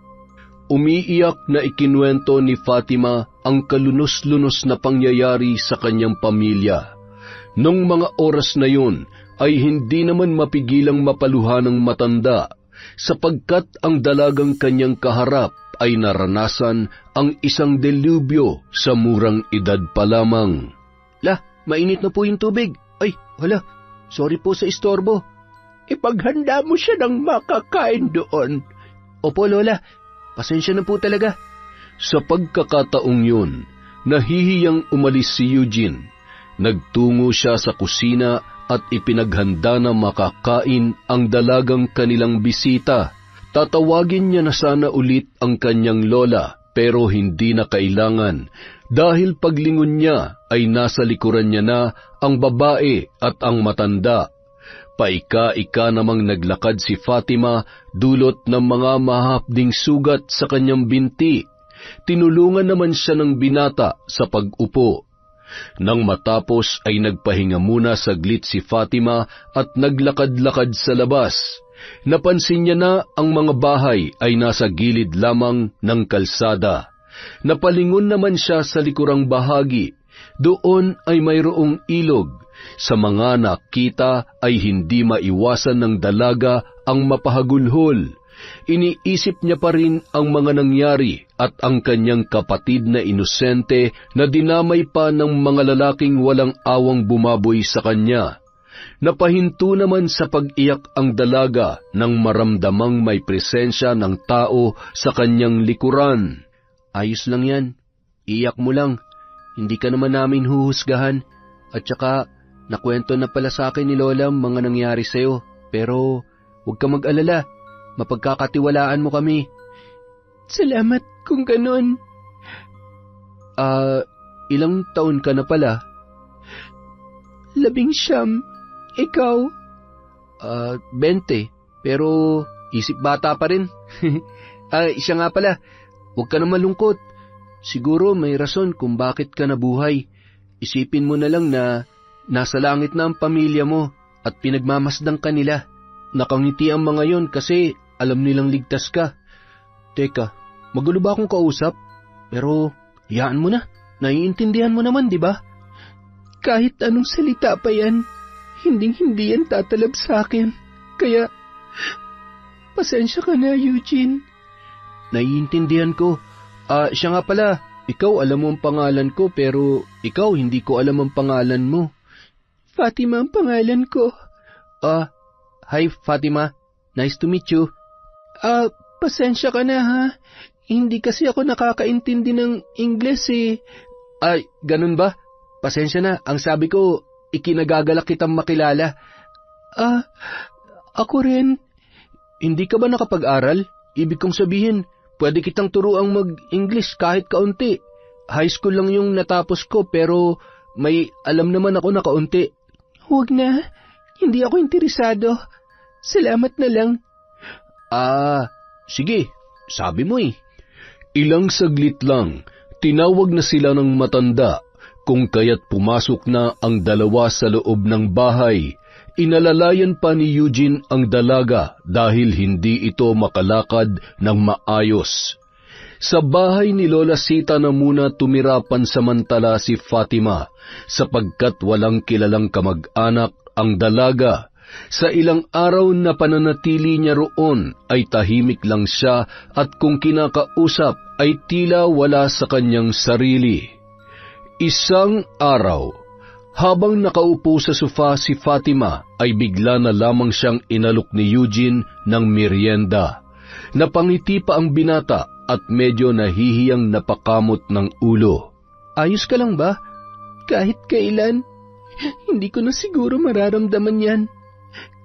Umiiyak na ikinuwento ni Fatima ang kalunos-lunos na pangyayari sa kanyang pamilya. Nung mga oras na yun ay hindi naman mapigilang mapaluha ng matanda sapagkat ang dalagang kanyang kaharap ay naranasan ang isang delubyo sa murang edad pa lamang. Mainit na po yung tubig. Ay, wala. Sorry po sa istorbo. Ipaghanda mo siya ng makakain doon. Opo, Lola. Pasensya na po talaga. Sa pagkakataong yun, nahihiyang umalis si Eugene. Nagtungo siya sa kusina at ipinaghanda na makakain ang dalagang kanilang bisita. Tatawagin niya na sana ulit ang kanyang lola pero hindi na kailangan dahil paglingon niya ay nasa likuran niya na ang babae at ang matanda. Paika-ika namang naglakad si Fatima dulot ng mga mahapding sugat sa kanyang binti. Tinulungan naman siya ng binata sa pag-upo. Nang matapos ay nagpahinga muna saglit si Fatima at naglakad-lakad sa labas. Napansin niya na ang mga bahay ay nasa gilid lamang ng kalsada. Napalingon naman siya sa likurang bahagi. Doon ay mayroong ilog. Sa mga nakita ay hindi maiwasan ng dalaga ang mapahagulhol. Iniisip niya pa rin ang mga nangyari at ang kanyang kapatid na inosente na dinamay pa ng mga lalaking walang awang bumaboy sa kanya. Napahinto naman sa pag-iyak ang dalaga nang maramdamang may presensya ng tao sa kanyang likuran. Ayos lang yan. Iyak mo lang. Hindi ka naman namin huhusgahan. At saka, nakwento na pala sa akin ni Lola ang mga nangyari sa'yo. Pero, huwag ka mag-alala. Mapagkakatiwalaan mo kami. Salamat kung ganon. Ilang taon ka na pala? 19. Ikaw? 20. Pero isip bata pa rin. Siya nga pala, huwag ka na malungkot. Siguro may rason kung bakit ka nabuhay. Isipin mo na lang na nasa langit na ang pamilya mo at pinagmamasdang ka nila. Nakangiti ang mga yon kasi alam nilang ligtas ka. Teka, magulo ba akong kausap? Pero, hayaan mo na. Naiintindihan mo naman, di ba? Kahit anong salita pa yan, hinding-hindi yan tatalab sa akin. Kaya, pasensya ka na, Eugene. Naiintindihan ko. Siya nga pala, ikaw alam mo ang pangalan ko pero ikaw hindi ko alam ang pangalan mo. Fatima ang pangalan ko. Hi Fatima. Nice to meet you. Pasensya ka na ha. Hindi kasi ako nakakaintindi ng Ingles eh. Ay, ganun ba? Pasensya na. Ang sabi ko, ikinagagalak kitang makilala. Ako rin. Hindi ka ba nakapag-aral? Ibig kong sabihin, pwede kitang turuang mag-English kahit kaunti. High school lang yung natapos ko pero may alam naman ako na kaunti. Huwag na. Hindi ako interesado. Salamat na lang. Sige. Sabi mo eh. Ilang saglit lang, tinawag na sila ng matanda, kung kaya't pumasok na ang dalawa sa loob ng bahay. Inalalayan pa ni Eugene ang dalaga dahil hindi ito makalakad ng maayos. Sa bahay ni Lola Sita na muna tumira pansamantala si Fatima sapagkat walang kilalang kamag-anak ang dalaga. Sa ilang araw na pananatili niya roon ay tahimik lang siya at kung kinakausap ay tila wala sa kanyang sarili. Isang araw, habang nakaupo sa sofa si Fatima ay bigla na lamang siyang inalok ni Eugene ng merienda. Napangiti pa ang binata at medyo nahihiyang napakamot ng ulo. Ayos ka lang ba? Kahit kailan, hindi ko na siguro mararamdaman yan.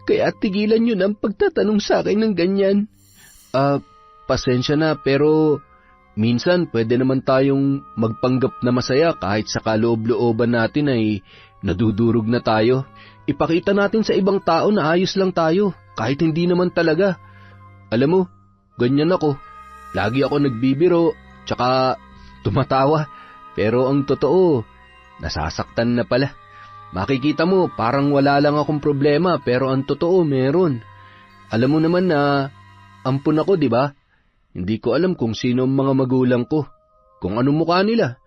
Kaya tigilan nyo ng pagtatanong sa akin ng ganyan. Pasensya na pero minsan pwede naman tayong magpanggap na masaya kahit sa kaloob-looban natin ay nadudurog na tayo. Ipakita natin sa ibang tao na ayos lang tayo kahit hindi naman talaga. Alam mo, ganyan ako. Lagi ako nagbibiro tsaka tumatawa. Pero ang totoo, nasasaktan na pala. Makikita mo, parang wala lang akong problema, pero ang totoo, meron. Alam mo naman na, ampun ako, di ba? Hindi ko alam kung sino ang mga magulang ko. Kung anong mukha nila.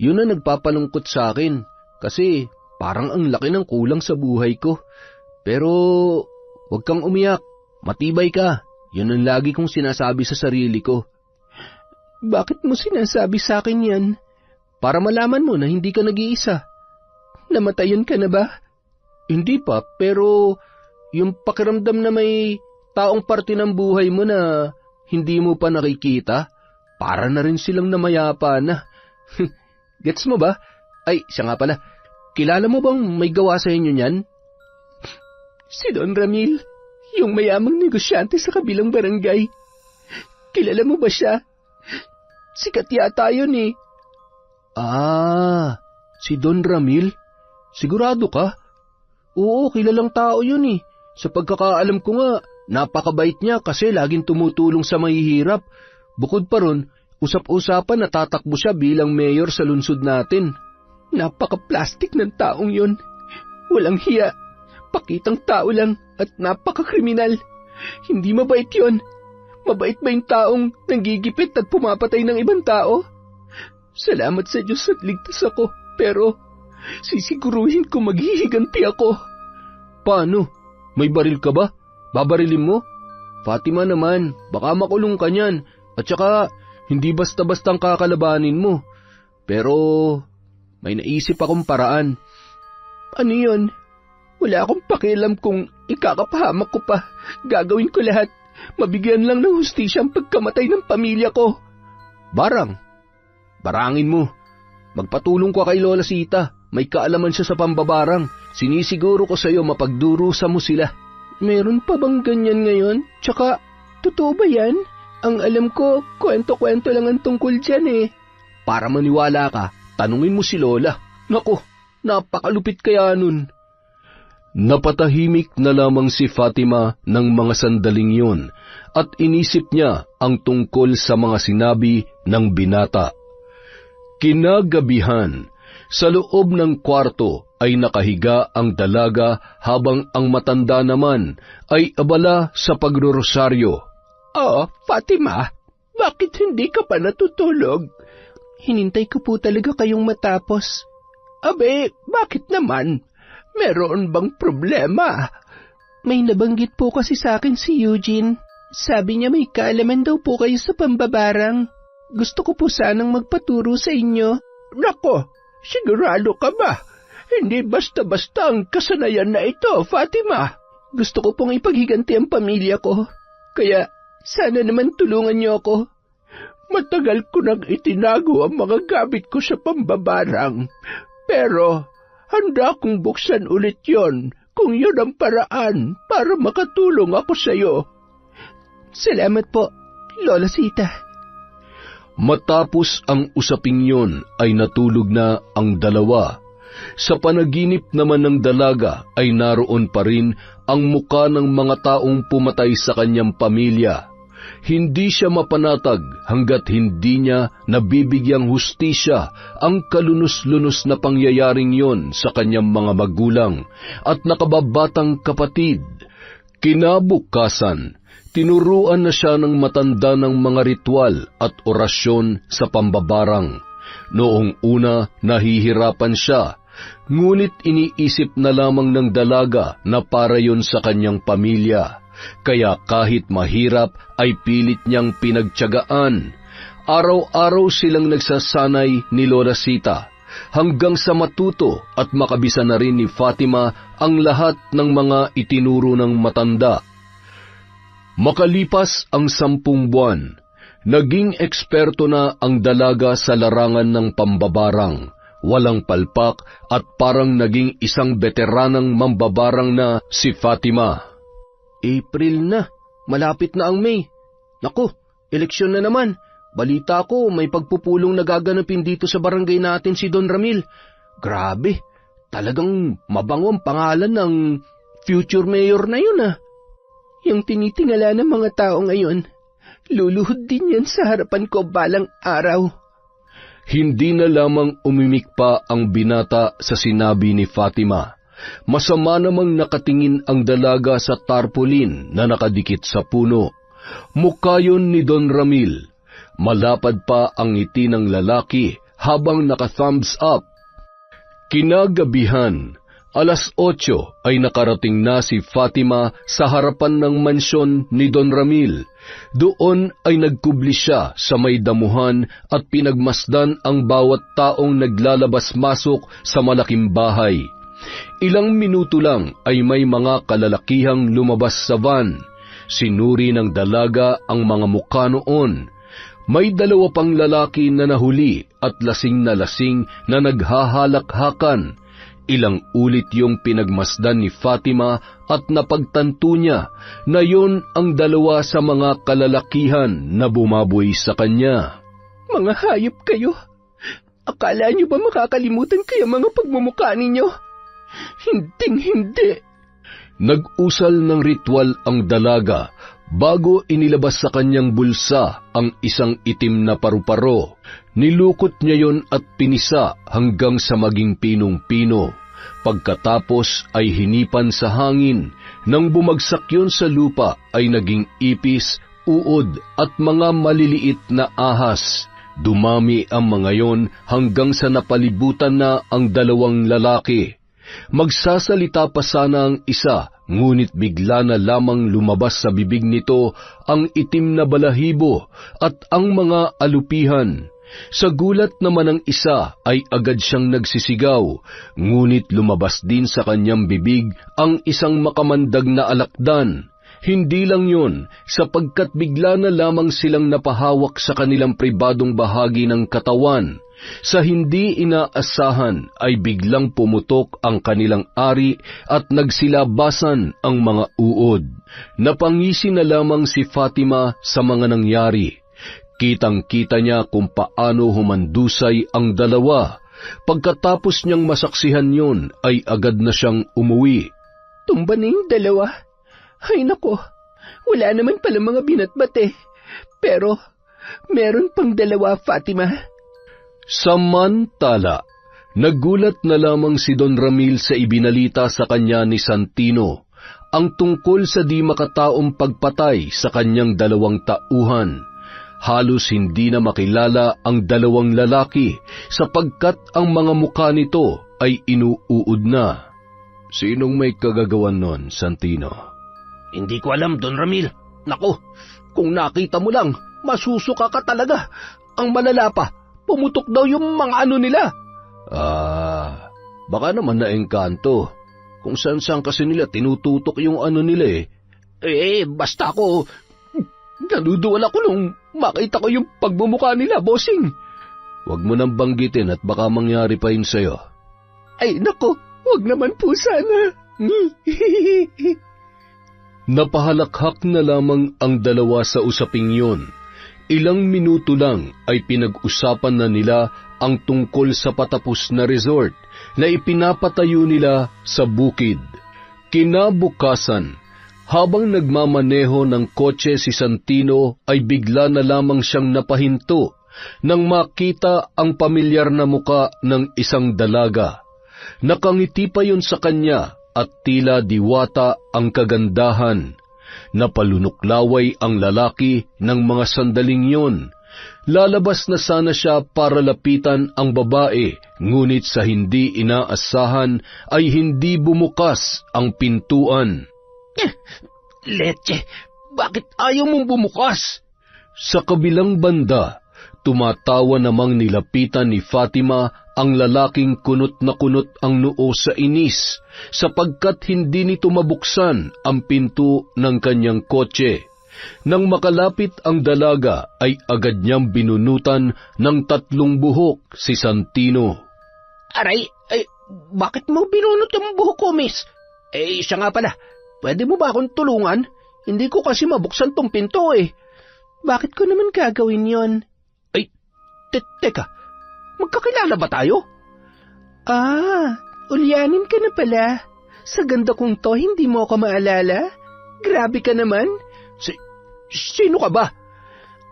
Yun ang nagpapalungkot sa akin. Kasi, parang ang laki ng kulang sa buhay ko. Pero, huwag kang umiyak. Matibay ka. Yun ang lagi kong sinasabi sa sarili ko. Bakit mo sinasabi sa akin yan? Para malaman mo na hindi ka nag-iisa. Namatayan ka na ba? Hindi pa, pero yung pakiramdam na may taong parte ng buhay mo na hindi mo pa nakikita, para na rin silang namayapa na. Gets mo ba? Ay, siya nga pala, kilala mo bang may gawa sa inyo niyan? Si Don Ramil, yung mayamang negosyante sa kabilang barangay. Kilala mo ba siya? Sikat yata yun eh. Si Don Ramil? Sigurado ka? Oo, kilalang tao yun eh. Sa pagkakaalam ko nga, napakabait niya kasi laging tumutulong sa mahihirap. Bukod pa ron, usap-usapan na tatakbo siya bilang mayor sa lungsod natin. Napaka-plastic ng taong yon. Walang hiya. Pakitang tao lang at napaka-kriminal. Hindi mabait yon. Mabait ba yung taong nanggigipit at pumapatay ng ibang tao? Salamat sa Diyos at ligtas ako, pero sisiguruhin ko maghihiganti ako. Paano? May baril ka ba? Babarilin mo? Fatima naman, baka makulong ka niyan. At saka, hindi basta-bastang kakalabanin mo. Pero, may naisip akong paraan. Ano yun? Wala akong pakialam kung ikakapahamak ko pa. Gagawin ko lahat. Mabigyan lang ng hustisya ang pagkamatay ng pamilya ko. Barangin mo. Magpatulong ka kay Lola Sita. May kaalaman siya sa pambabarang. Sinisiguro ko sa'yo mapagdurusa mo sila. Meron pa bang ganyan ngayon? Tsaka, totoo ba yan? Ang alam ko, kwento-kwento lang ang tungkol dyan eh. Para maniwala ka, tanungin mo si Lola. Naku, napakalupit kaya nun. Napatahimik na lamang si Fatima ng mga sandaling yun at inisip niya ang tungkol sa mga sinabi ng binata. Kinagabihan, sa loob ng kwarto ay nakahiga ang dalaga habang ang matanda naman ay abala sa pagrorosaryo. Oh, Fatima, bakit hindi ka pa natutulog? Hinintay ko po talaga kayong matapos. Abe, bakit naman? Meron bang problema? May nabanggit po kasi sa akin si Eugene. Sabi niya may kaalaman daw po kayo sa pambabarang. Gusto ko po sanang magpaturo sa inyo. Nako, sigurado ka ba? Hindi basta-basta ang kasanayan na ito, Fatima. Gusto ko pong ipaghiganti ang pamilya ko. Kaya sana naman tulungan niyo ako. Matagal ko nang itinago ang mga gamit ko sa pambabarang. Pero handa kong buksan ulit yon kung yun ang paraan para makatulong ako sa iyo. Salamat po, Lola Sita. Matapos ang usaping yon ay natulog na ang dalawa. Sa panaginip naman ng dalaga ay naroon pa rin ang muka ng mga taong pumatay sa kanyang pamilya. Hindi siya mapanatag hanggat hindi niya nabibigyang hustisya ang kalunos-lunos na pangyayaring yon sa kanyang mga magulang at nakababatang kapatid. Kinabukasan, tinuruan na siya ng matanda ng mga ritual at orasyon sa pambabarang. Noong una, nahihirapan siya, ngunit iniisip na lamang ng dalaga na para yon sa kanyang pamilya. Kaya kahit mahirap ay pilit niyang pinagtiyagaan. Araw-araw silang nagsasanay ni Lola Sita hanggang sa matuto at makabisa na rin ni Fatima ang lahat ng mga itinuro ng matanda. Makalipas ang 10 buwan, naging eksperto na ang dalaga sa larangan ng pambabarang. Walang palpak at parang naging isang veteranang mambabarang na si Fatima. April na. Malapit na ang May. Naku, eleksyon na naman. Balita ko, may pagpupulong na gaganapin dito sa barangay natin si Don Ramil. Grabe, talagang mabango ang pangalan ng future mayor na yun ah. Yung tinitingala ng mga tao ngayon, luluhod din yan sa harapan ko balang araw. Hindi na lamang umimik pa ang binata sa sinabi ni Fatima. Masama namang nakatingin ang dalaga sa tarpaulin na nakadikit sa puno. Mukha yun ni Don Ramil. Malapad pa ang ngiti ng lalaki habang naka-thumbs up. Kinagabihan, 8:00 ay nakarating na si Fatima sa harapan ng mansyon ni Don Ramil. Doon ay nagkubli siya sa may damuhan at pinagmasdan ang bawat taong naglalabas-masok sa malaking bahay. Ilang minuto lang ay may mga kalalakihang lumabas sa van. Sinuri ng dalaga ang mga mukha noon. May 2 pang lalaki na nahuli at lasing na naghahalakhakan. Ilang ulit yung pinagmasdan ni Fatima at napagtanto niya na yon ang 2 sa mga kalalakihan na bumaboy sa kanya. Mga hayop kayo! Akala niyo ba makakalimutan kayo mga pagmumukha ninyo? Hinding-hindi. Nag-usal ng ritual ang dalaga bago inilabas sa kanyang bulsa ang isang itim na paru-paro. Nilukot niya yon at pinisa hanggang sa maging pinong-pino. Pagkatapos ay hinipan sa hangin. Nang bumagsak yon sa lupa ay naging ipis, uod at mga maliliit na ahas. Dumami ang mga yon hanggang sa napalibutan na ang dalawang lalaki. Magsasalita pa sana ang isa, ngunit bigla na lamang lumabas sa bibig nito ang itim na balahibo at ang mga alupihan. Sa gulat naman ng isa ay agad siyang nagsisigaw, ngunit lumabas din sa kanyang bibig ang isang makamandag na alakdan. Hindi lang yun, sapagkat bigla na lamang silang napahawak sa kanilang pribadong bahagi ng katawan. Sa hindi inaasahan ay biglang pumutok ang kanilang ari at nagsilabasan ang mga uod. Napangisi na lamang si Fatima sa mga nangyari. Kitang-kita niya kung paano humandusay ang dalawa. Pagkatapos niyang masaksihan yon ay agad na siyang umuwi. Tumba na yung dalawa. Ay nako, wala naman pala mga binatbat. Pero meron pang dalawa, Fatima. Samantala, nagulat na lamang si Don Ramil sa ibinalita sa kanya ni Santino, ang tungkol sa di makataong pagpatay sa kanyang 2 tauhan. Halos hindi na makilala ang 2 lalaki sapagkat ang mga mukha nito ay inuuod na. Sinong may kagagawan nun, Santino? Hindi ko alam, Don Ramil. Naku, kung nakita mo lang, masusuka ka talaga. Ang malala pa, pumutok daw yung mga ano nila. Baka naman naengkanto. Kung saan-saan kasi nila tinututok yung ano nila Basta ako, naduduwal ako nung makita ko yung pagmumukha nila, bossing. Huwag mo nang banggitin at baka mangyari pa yun sa'yo. Ay nako, huwag naman po sana. Napahalakhak na lamang ang dalawa sa usaping yun. Ilang minuto lang ay pinag-usapan na nila ang tungkol sa patapos na resort na ipinapatayo nila sa bukid. Kinabukasan, habang nagmamaneho ng kotse si Santino ay bigla na lamang siyang napahinto nang makita ang pamilyar na muka ng isang dalaga. Nakangiti pa yun sa kanya at tila diwata ang kagandahan. Napalunuklaway ang lalaki ng mga sandaling yun. Lalabas na sana siya para lapitan ang babae, ngunit sa hindi inaasahan ay hindi bumukas ang pintuan. Leche, bakit ayaw mong bumukas? Sa kabilang banda, tumatawa namang nilapitan ni Fatima ang lalaking kunot na kunot ang noo sa inis sapagkat hindi nito mabuksan ang pinto ng kanyang kotse. Nang makalapit ang dalaga ay agad niyang binunutan ng 3 buhok si Santino. Aray, bakit mo binunot ang buhok ko, miss? Siya nga pala, pwede mo ba akong tulungan? Hindi ko kasi mabuksan tong pinto Bakit ko naman gagawin yon? Teka, magkakilala ba tayo? Ulyanin ka na pala. Sa ganda kong to, hindi mo ako maalala? Grabe ka naman. Sino ka ba?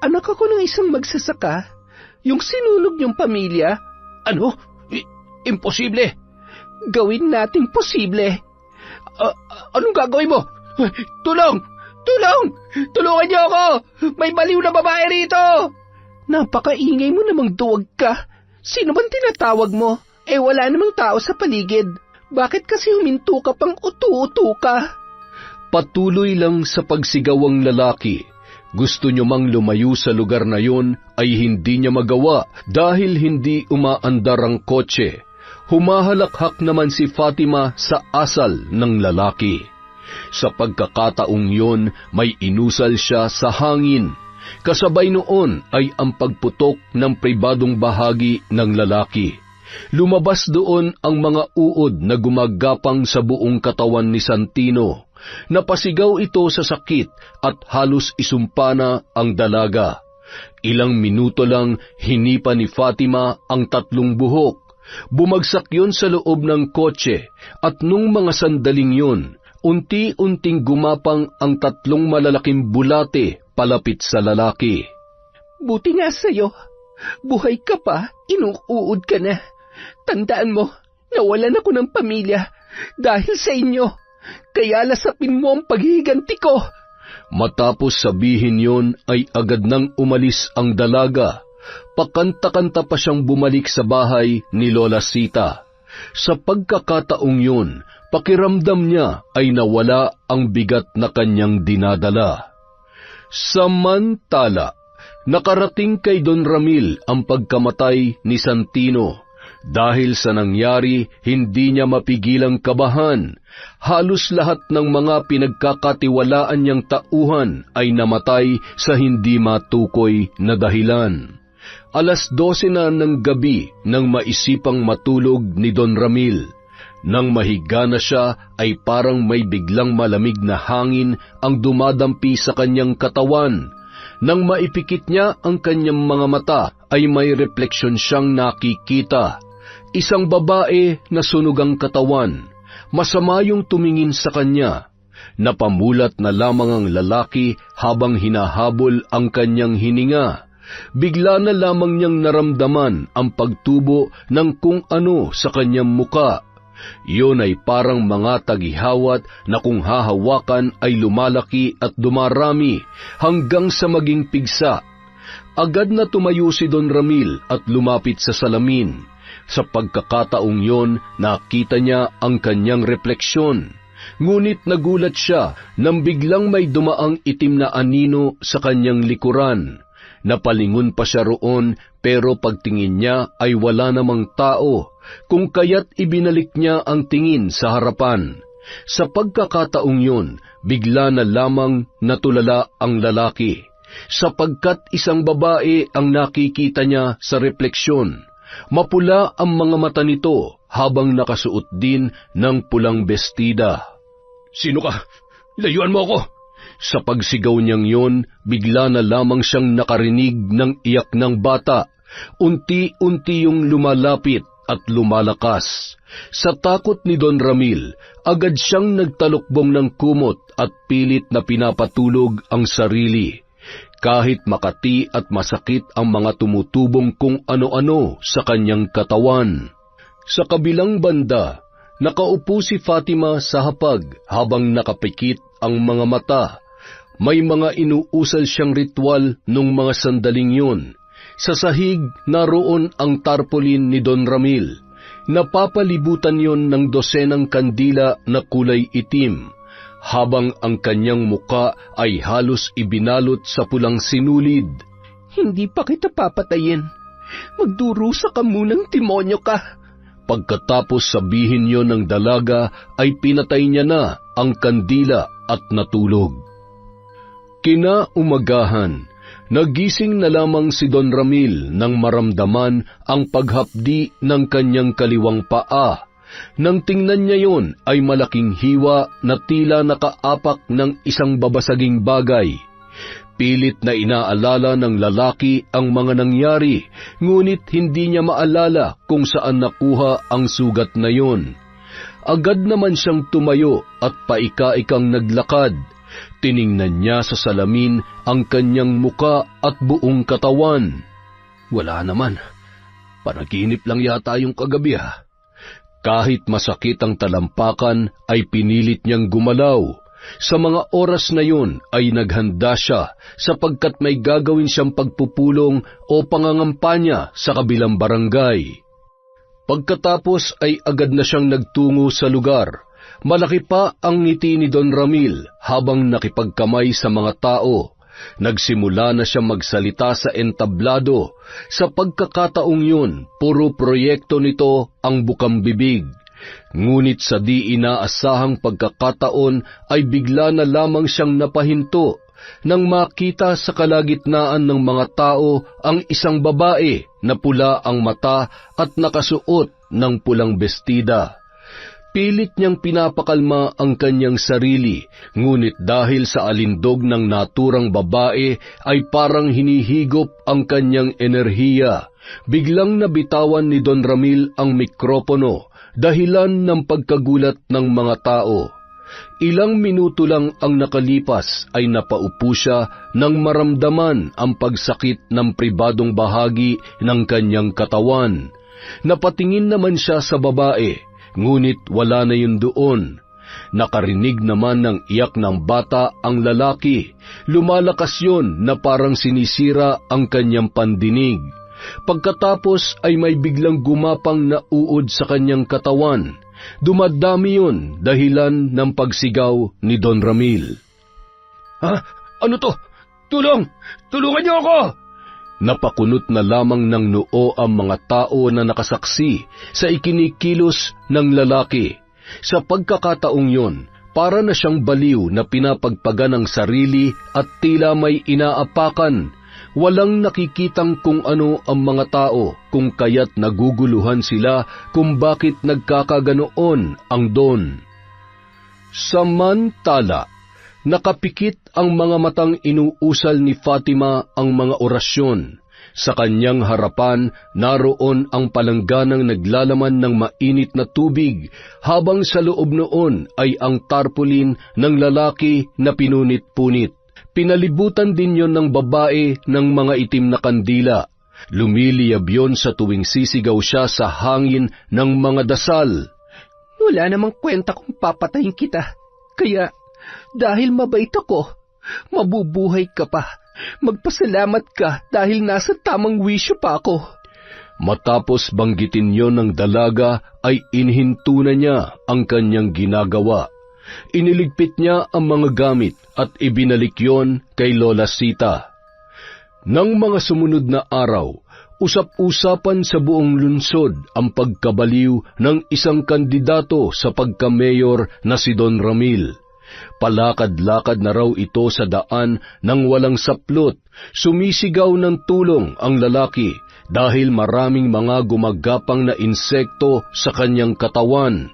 Anak ako ng isang magsasaka. Yung sinunog niyong pamilya. Ano? Imposible. Gawin nating posible. Anong gagawin mo? Tulong! Tulungan niyo ako! May baliw na babae rito! Napakaingay mo namang duwag ka. Sino bang tinatawag mo? Wala namang tao sa paligid. Bakit kasi huminto ka pang utu-utu ka? Patuloy lang sa pagsigaw ang lalaki. Gusto niyo mang lumayo sa lugar na yon ay hindi niya magawa dahil hindi umaandar ang kotse. Humahalakhak naman si Fatima sa asal ng lalaki. Sa pagkakataong yon may inusal siya sa hangin. Kasabay noon ay ang pagputok ng pribadong bahagi ng lalaki. Lumabas doon ang mga uod na gumagapang sa buong katawan ni Santino. Napasigaw ito sa sakit at halos isumpa na ang dalaga. Ilang minuto lang hinipa ni Fatima ang 3 buhok. Bumagsak yon sa loob ng kotse at nung mga sandaling yon, unti-unting gumapang ang 3 malalaking bulate palapit sa lalaki. Buti nga sa'yo. buhay ka pa, inuuod ka na. Tandaan mo, nawalan ako ng pamilya dahil sa inyo. Kaya lasapin mo ang paghihiganti ko. Matapos sabihin yon ay agad nang umalis ang dalaga. Pakanta-kanta pa siyang bumalik sa bahay ni Lola Sita. Sa pagkakataong yun, pakiramdam niya ay nawala ang bigat na kanyang dinadala. Samantala, nakarating kay Don Ramil ang pagkamatay ni Santino. Dahil sa nangyari, hindi niya mapigilang kabahan. Halos lahat ng mga pinagkakatiwalaan niyang tauhan ay namatay sa hindi matukoy na dahilan. 12:00 na ng gabi nang maisipang matulog ni Don Ramil. Nang mahiga na siya ay parang may biglang malamig na hangin ang dumadampi sa kanyang katawan. Nang maipikit niya ang kanyang mga mata ay may refleksyon siyang nakikita. Isang babae na sunog ang katawan. Masama yung tumingin sa kanya. Napamulat na lamang ang lalaki habang hinahabol ang kanyang hininga. Bigla na lamang niyang naramdaman ang pagtubo ng kung ano sa kanyang muka. Yun ay parang mga tagihawat na kung hahawakan ay lumalaki at dumarami hanggang sa maging pigsa. Agad na tumayo si Don Ramil at lumapit sa salamin. Sa pagkakataong yon, nakita niya ang kanyang refleksyon. Ngunit nagulat siya nang biglang may dumaang itim na anino sa kanyang likuran. Napalingon pa siya roon pero pagtingin niya ay wala namang tao, kung kaya't ibinalik niya ang tingin sa harapan. Sa pagkakataong yon, bigla na lamang natulala ang lalaki, sapagkat isang babae ang nakikita niya sa refleksyon. Mapula ang mga mata nito habang nakasuot din ng pulang bestida. Sino ka? Layuan mo ako! Sa pagsigaw niyang yon, bigla na lamang siyang nakarinig ng iyak ng bata. Unti-unti yung lumalapit at lumalakas. Sa takot ni Don Ramil, agad siyang nagtalukbong ng kumot at pilit na pinapatulog ang sarili. Kahit makati at masakit ang mga tumutubong kung ano-ano sa kanyang katawan. Sa kabilang banda, nakaupo si Fatima sa hapag habang nakapikit ang mga mata. May mga inuusal siyang ritual nung mga sandaling yun. Sa sahig, naroon ang tarpaulin ni Don Ramil. Napapalibutan yon ng dosenang kandila na kulay itim, habang ang kanyang muka ay halos ibinalot sa pulang sinulid. Hindi pa kita papatayin. Magdurusa ka munang demonyo ka. Pagkatapos sabihin yon ng dalaga ay pinatay niya na ang kandila at natulog. Kinaumagahan, nagising na lamang si Don Ramil nang maramdaman ang paghapdi ng kanyang kaliwang paa. Nang tingnan niya yon ay malaking hiwa na tila nakaapak ng isang babasaging bagay. Pilit na inaalala ng lalaki ang mga nangyari, ngunit hindi niya maalala kung saan nakuha ang sugat na yon. Agad naman siyang tumayo at paika-ikang naglakad. Tiningnan niya sa salamin ang kanyang muka at buong katawan. Wala naman. Panaginip lang yata yung kagabi ha. Kahit masakit ang talampakan ay pinilit niyang gumalaw. Sa mga oras na yun ay naghanda siya sapagkat may gagawin siyang pagpupulong o pangangampanya sa kabilang barangay. Pagkatapos ay agad na siyang nagtungo sa lugar. Malaki pa ang ngiti ni Don Ramil habang nakipagkamay sa mga tao. Nagsimula na siya magsalita sa entablado. Sa pagkakataong yun, puro proyekto nito ang bukang bibig. Ngunit sa di inaasahang pagkakataon ay bigla na lamang siyang napahinto nang makita sa kalagitnaan ng mga tao ang isang babae na pula ang mata at nakasuot ng pulang bestida. Pilit niyang pinapakalma ang kanyang sarili, ngunit dahil sa alindog ng naturang babae ay parang hinihigop ang kanyang enerhiya. Biglang nabitawan ni Don Ramil ang mikropono, dahilan ng pagkagulat ng mga tao. Ilang minuto lang ang nakalipas ay napaupo siya nang maramdaman ang pagsakit ng pribadong bahagi ng kanyang katawan. Napatingin naman siya sa babae, ngunit wala na yun doon. Nakarinig naman ng iyak ng bata ang lalaki. Lumalakas yun na parang sinisira ang kanyang pandinig. Pagkatapos ay may biglang gumapang na uod sa kanyang katawan. Dumadami yun dahilan ng pagsigaw ni Don Ramil. Ha? Ano to? Tulong! Tulungan niyo ako! Napakunot na lamang ng noo ang mga tao na nakasaksi sa ikinikilos ng lalaki. Sa pagkakataong yon, para na siyang baliw na pinapagpagan ng sarili at tila may inaapakan. Walang nakikitang kung ano ang mga tao, kung kaya't naguguluhan sila kung bakit nagkakaganoon ang Don. Samantala, nakapikit ang mga matang inuusal ni Fatima ang mga orasyon. Sa kanyang harapan, naroon ang palangganang naglalaman ng mainit na tubig, habang sa loob noon ay ang tarpaulin ng lalaki na pinunit-punit. Pinalibutan din yon ng babae ng mga itim na kandila. Lumiliyab yon sa tuwing sisigaw siya sa hangin ng mga dasal. Wala namang kwenta kung papatayin kita. Kaya, dahil mabait ako, mabubuhay ka pa. Magpasalamat ka dahil nasa tamang wisyo pa ako. Matapos banggitin yon ng dalaga, ay inhinto na niya ang kanyang ginagawa. Iniligpit niya ang mga gamit at ibinalik yon kay Lola Sita. Nang mga sumunod na araw, usap-usapan sa buong lungsod ang pagkabaliw ng isang kandidato sa pagka-mayor na si Don Ramil. Palakad-lakad na raw ito sa daan nang walang saplot. Sumisigaw ng tulong ang lalaki dahil maraming mga gumagapang na insekto sa kanyang katawan.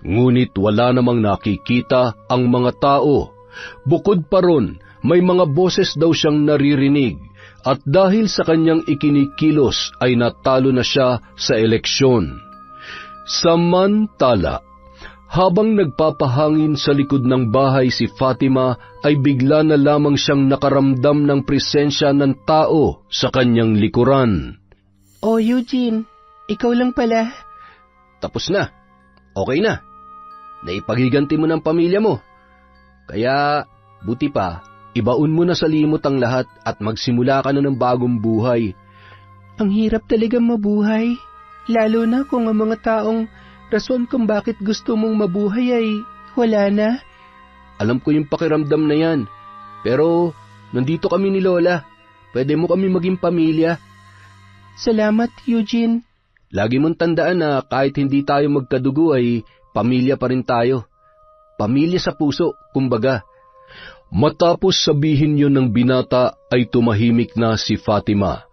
Ngunit wala namang nakikita ang mga tao. Bukod pa ron, may mga boses daw siyang naririnig, at dahil sa kanyang ikinikilos ay natalo na siya sa eleksyon. Samantala, habang nagpapahangin sa likod ng bahay si Fatima, ay bigla na lamang siyang nakaramdam ng presensya ng tao sa kanyang likuran. Oh, Eugene, ikaw lang pala. Tapos na. Okay na. Naipagiganti mo ng pamilya mo. Kaya, buti pa, ibaon mo na sa limot ang lahat at magsimula ka na ng bagong buhay. Ang hirap talagang mabuhay, lalo na kung ang mga taong rason kung bakit gusto mong mabuhay ay wala na. Alam ko yung pakiramdam na yan, pero nandito kami ni Lola. Pwede mo kami maging pamilya. Salamat, Eugene. Lagi mong tandaan na kahit hindi tayo magkadugo ay pamilya pa rin tayo. Pamilya sa puso, kumbaga. Matapos sabihin yon ng binata ay tumahimik na si Fatima.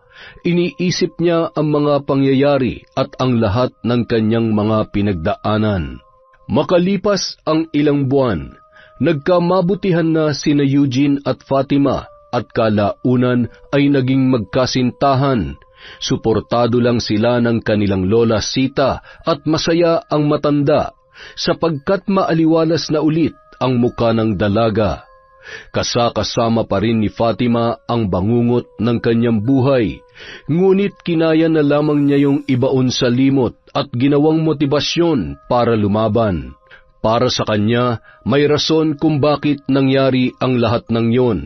Iniisip niya ang mga pangyayari at ang lahat ng kanyang mga pinagdaanan. Makalipas ang ilang buwan, nagkamabutihan na sina Eugene at Fatima at kalaunan ay naging magkasintahan. Suportado lang sila ng kanilang Lola Sita at masaya ang matanda sapagkat maaliwalas na ulit ang muka ng dalaga. Kasama pa rin ni Fatima ang bangungot ng kanyang buhay, ngunit kinaya na lamang niya yung ibaon sa limot at ginawang motibasyon para lumaban. Para sa kanya, may rason kung bakit nangyari ang lahat ng yon.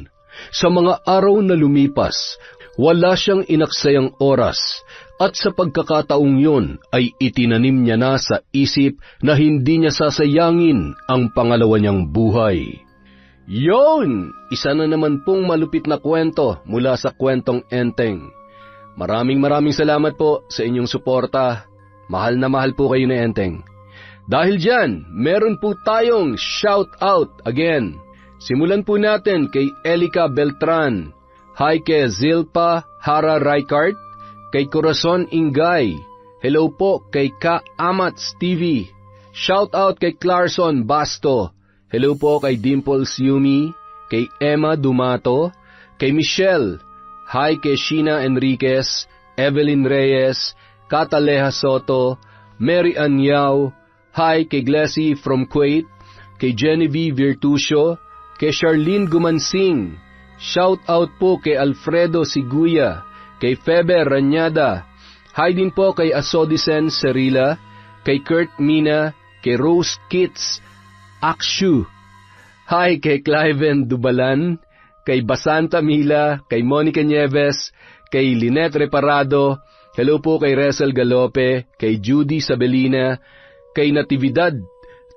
Sa mga araw na lumipas, wala siyang inaksayang oras, at sa pagkakataong yon ay itinanim niya na sa isip na hindi niya sasayangin ang pangalawa niyang buhay. Yon! Isa na naman pong malupit na kwento mula sa Kwentong Enteng. Maraming salamat po sa inyong suporta. Mahal na mahal po kayo ni Enteng. Dahil dyan, meron po tayong shout out again. Simulan po natin kay Elica Beltran. Hi kay Zilpa Hara Raikart, kay Corazon Ingay. Hello po kay Ka Amats TV. Shout out kay Clarkson Basto. Hello po kay Dimples Yumi, kay Emma Dumato, kay Michelle. Hi kay Sheena Enriquez, Evelyn Reyes, Cataleja Soto, Mary Anyao. Hi kay Glessy from Kuwait, kay Genevieve Virtusio, kay Charlene Gumansing. Shout out po kay Alfredo Siguya, kay Febe Ranyada. Hi din po kay Asodisen Serila, kay Kurt Mina, kay Rose Kitts Akshu. Hi kay Cliven Dubalan, kay Basanta Mila, kay Monica Nieves, kay Lynette Reparado. Hello po kay Resel Galope, kay Judy Sabelina, kay Natividad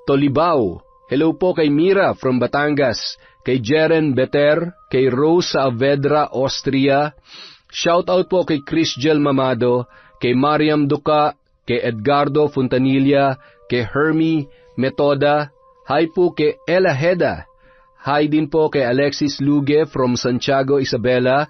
Tolibao. Hello po kay Mira from Batangas, kay Jeren Beter, kay Rose Saavedra, Austria. Shout out po kay Chrisgel Mamado, kay Mariam Duca, kay Edgardo Fontanilla, kay Hermie Metoda. Hi po kay Ella Heda. Hi din po kay Alexis Luge from Santiago, Isabela.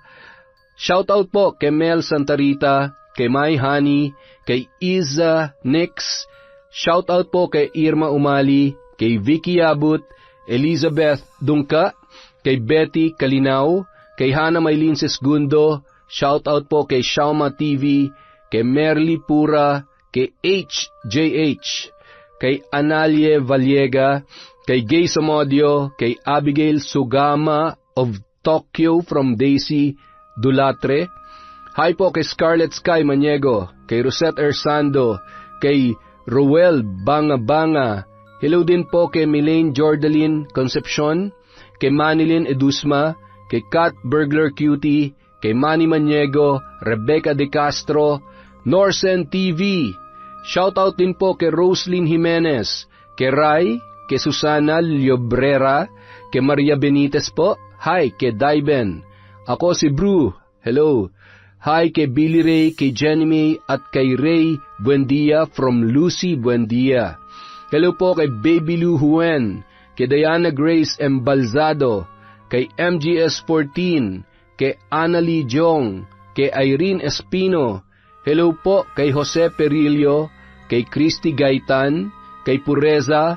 Shout out po kay Mel Santarita, kay Mai Hani, kay Iza Nix. Shout out po kay Irma Umali, kay Vicky Abut, Elizabeth Dungka, kay Betty Kalinaw, kay Hana Maylin Sesgundo. Shout out po kay Shauma TV, kay Merly Pura, kay HJH, kay Analie Vallega, kay Gay Samodio, kay Abigail Sugama of Tokyo from Daisy Dulatre. Hi po kay Scarlet Sky Maniego, kay Rosette Ersando, kay Roel Banga. Hello din po kay Milaine Jordaline Concepcion, kay Manilyn Edusma, kay Kat Burglar Cutie, kay Manny Maniego, Rebecca De Castro, Norsen TV. Shoutout din po kay Roslyn Jimenez, kay Rai, kay Susana Llobrera, kay Maria Benitez po. Hi kay Daiben. Ako si Bru. Hello. Hi kay Billy Ray, kay Jenny May, at kay Ray Buendia from Lucy Buendia. Hello po kay Baby Lou Huen, kay Diana Grace Embalzado, kay MGS14, kay Annalie Jong, kay Irene Espino. Hello po kay Jose Perillo, kay Christy Gaitan, kay Pureza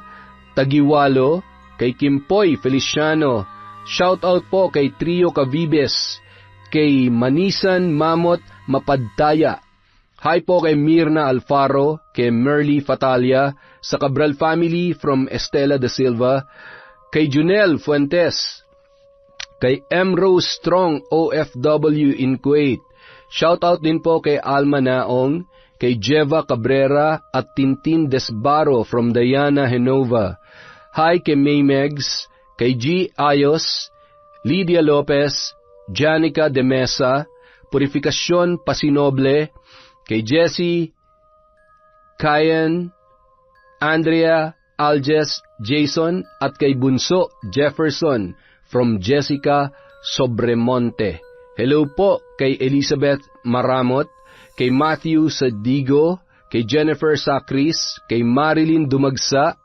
Tagiwalo, kay Kimpoy Feliciano. Shout out po kay Trio Cavibes, kay Manisan Mamot Mapadtaya. Hi po kay Mirna Alfaro, kay Merly Fatalia, sa Cabral family from Estela de Silva, kay Junel Fuentes, kay M. Rose Strong OFW in Kuwait. Shoutout din po kay Alma Naong, kay Jeva Cabrera at Tintin Desbaro from Diana Henova. Hi kay May Megs, kay G. Ayos, Lydia Lopez, Janica de Mesa, Purificacion Pasinoble, kay Jessie, Kyan, Andrea, Alges, Jason, at kay Bunso Jefferson from Jessica Sobremonte. Hello po kay Elizabeth Maramot, kay Matthew Sadigo, kay Jennifer Sacris, kay Marilyn Dumagsa,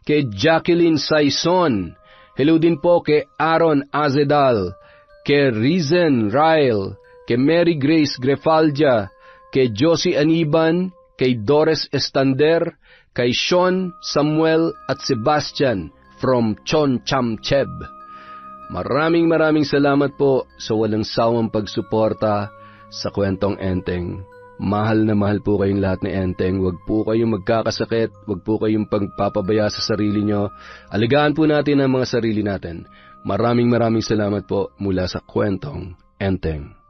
kay Jacqueline Saison. Hello din po kay Aaron Azedal, kay Rizen Ryle, kay Mary Grace Grefaldia, kay Josie Aniban, kay Doris Estander, kay Sean, Samuel at Sebastian from Chonchamcheb. Maraming salamat po sa walang sawang pagsuporta sa Kwentong Enteng. Mahal na mahal po kayong lahat ni Enteng. Huwag po kayong magkakasakit, huwag po kayong pagpapabaya sa sarili nyo. Aligaan po natin ang mga sarili natin. Maraming salamat po mula sa Kwentong Enteng.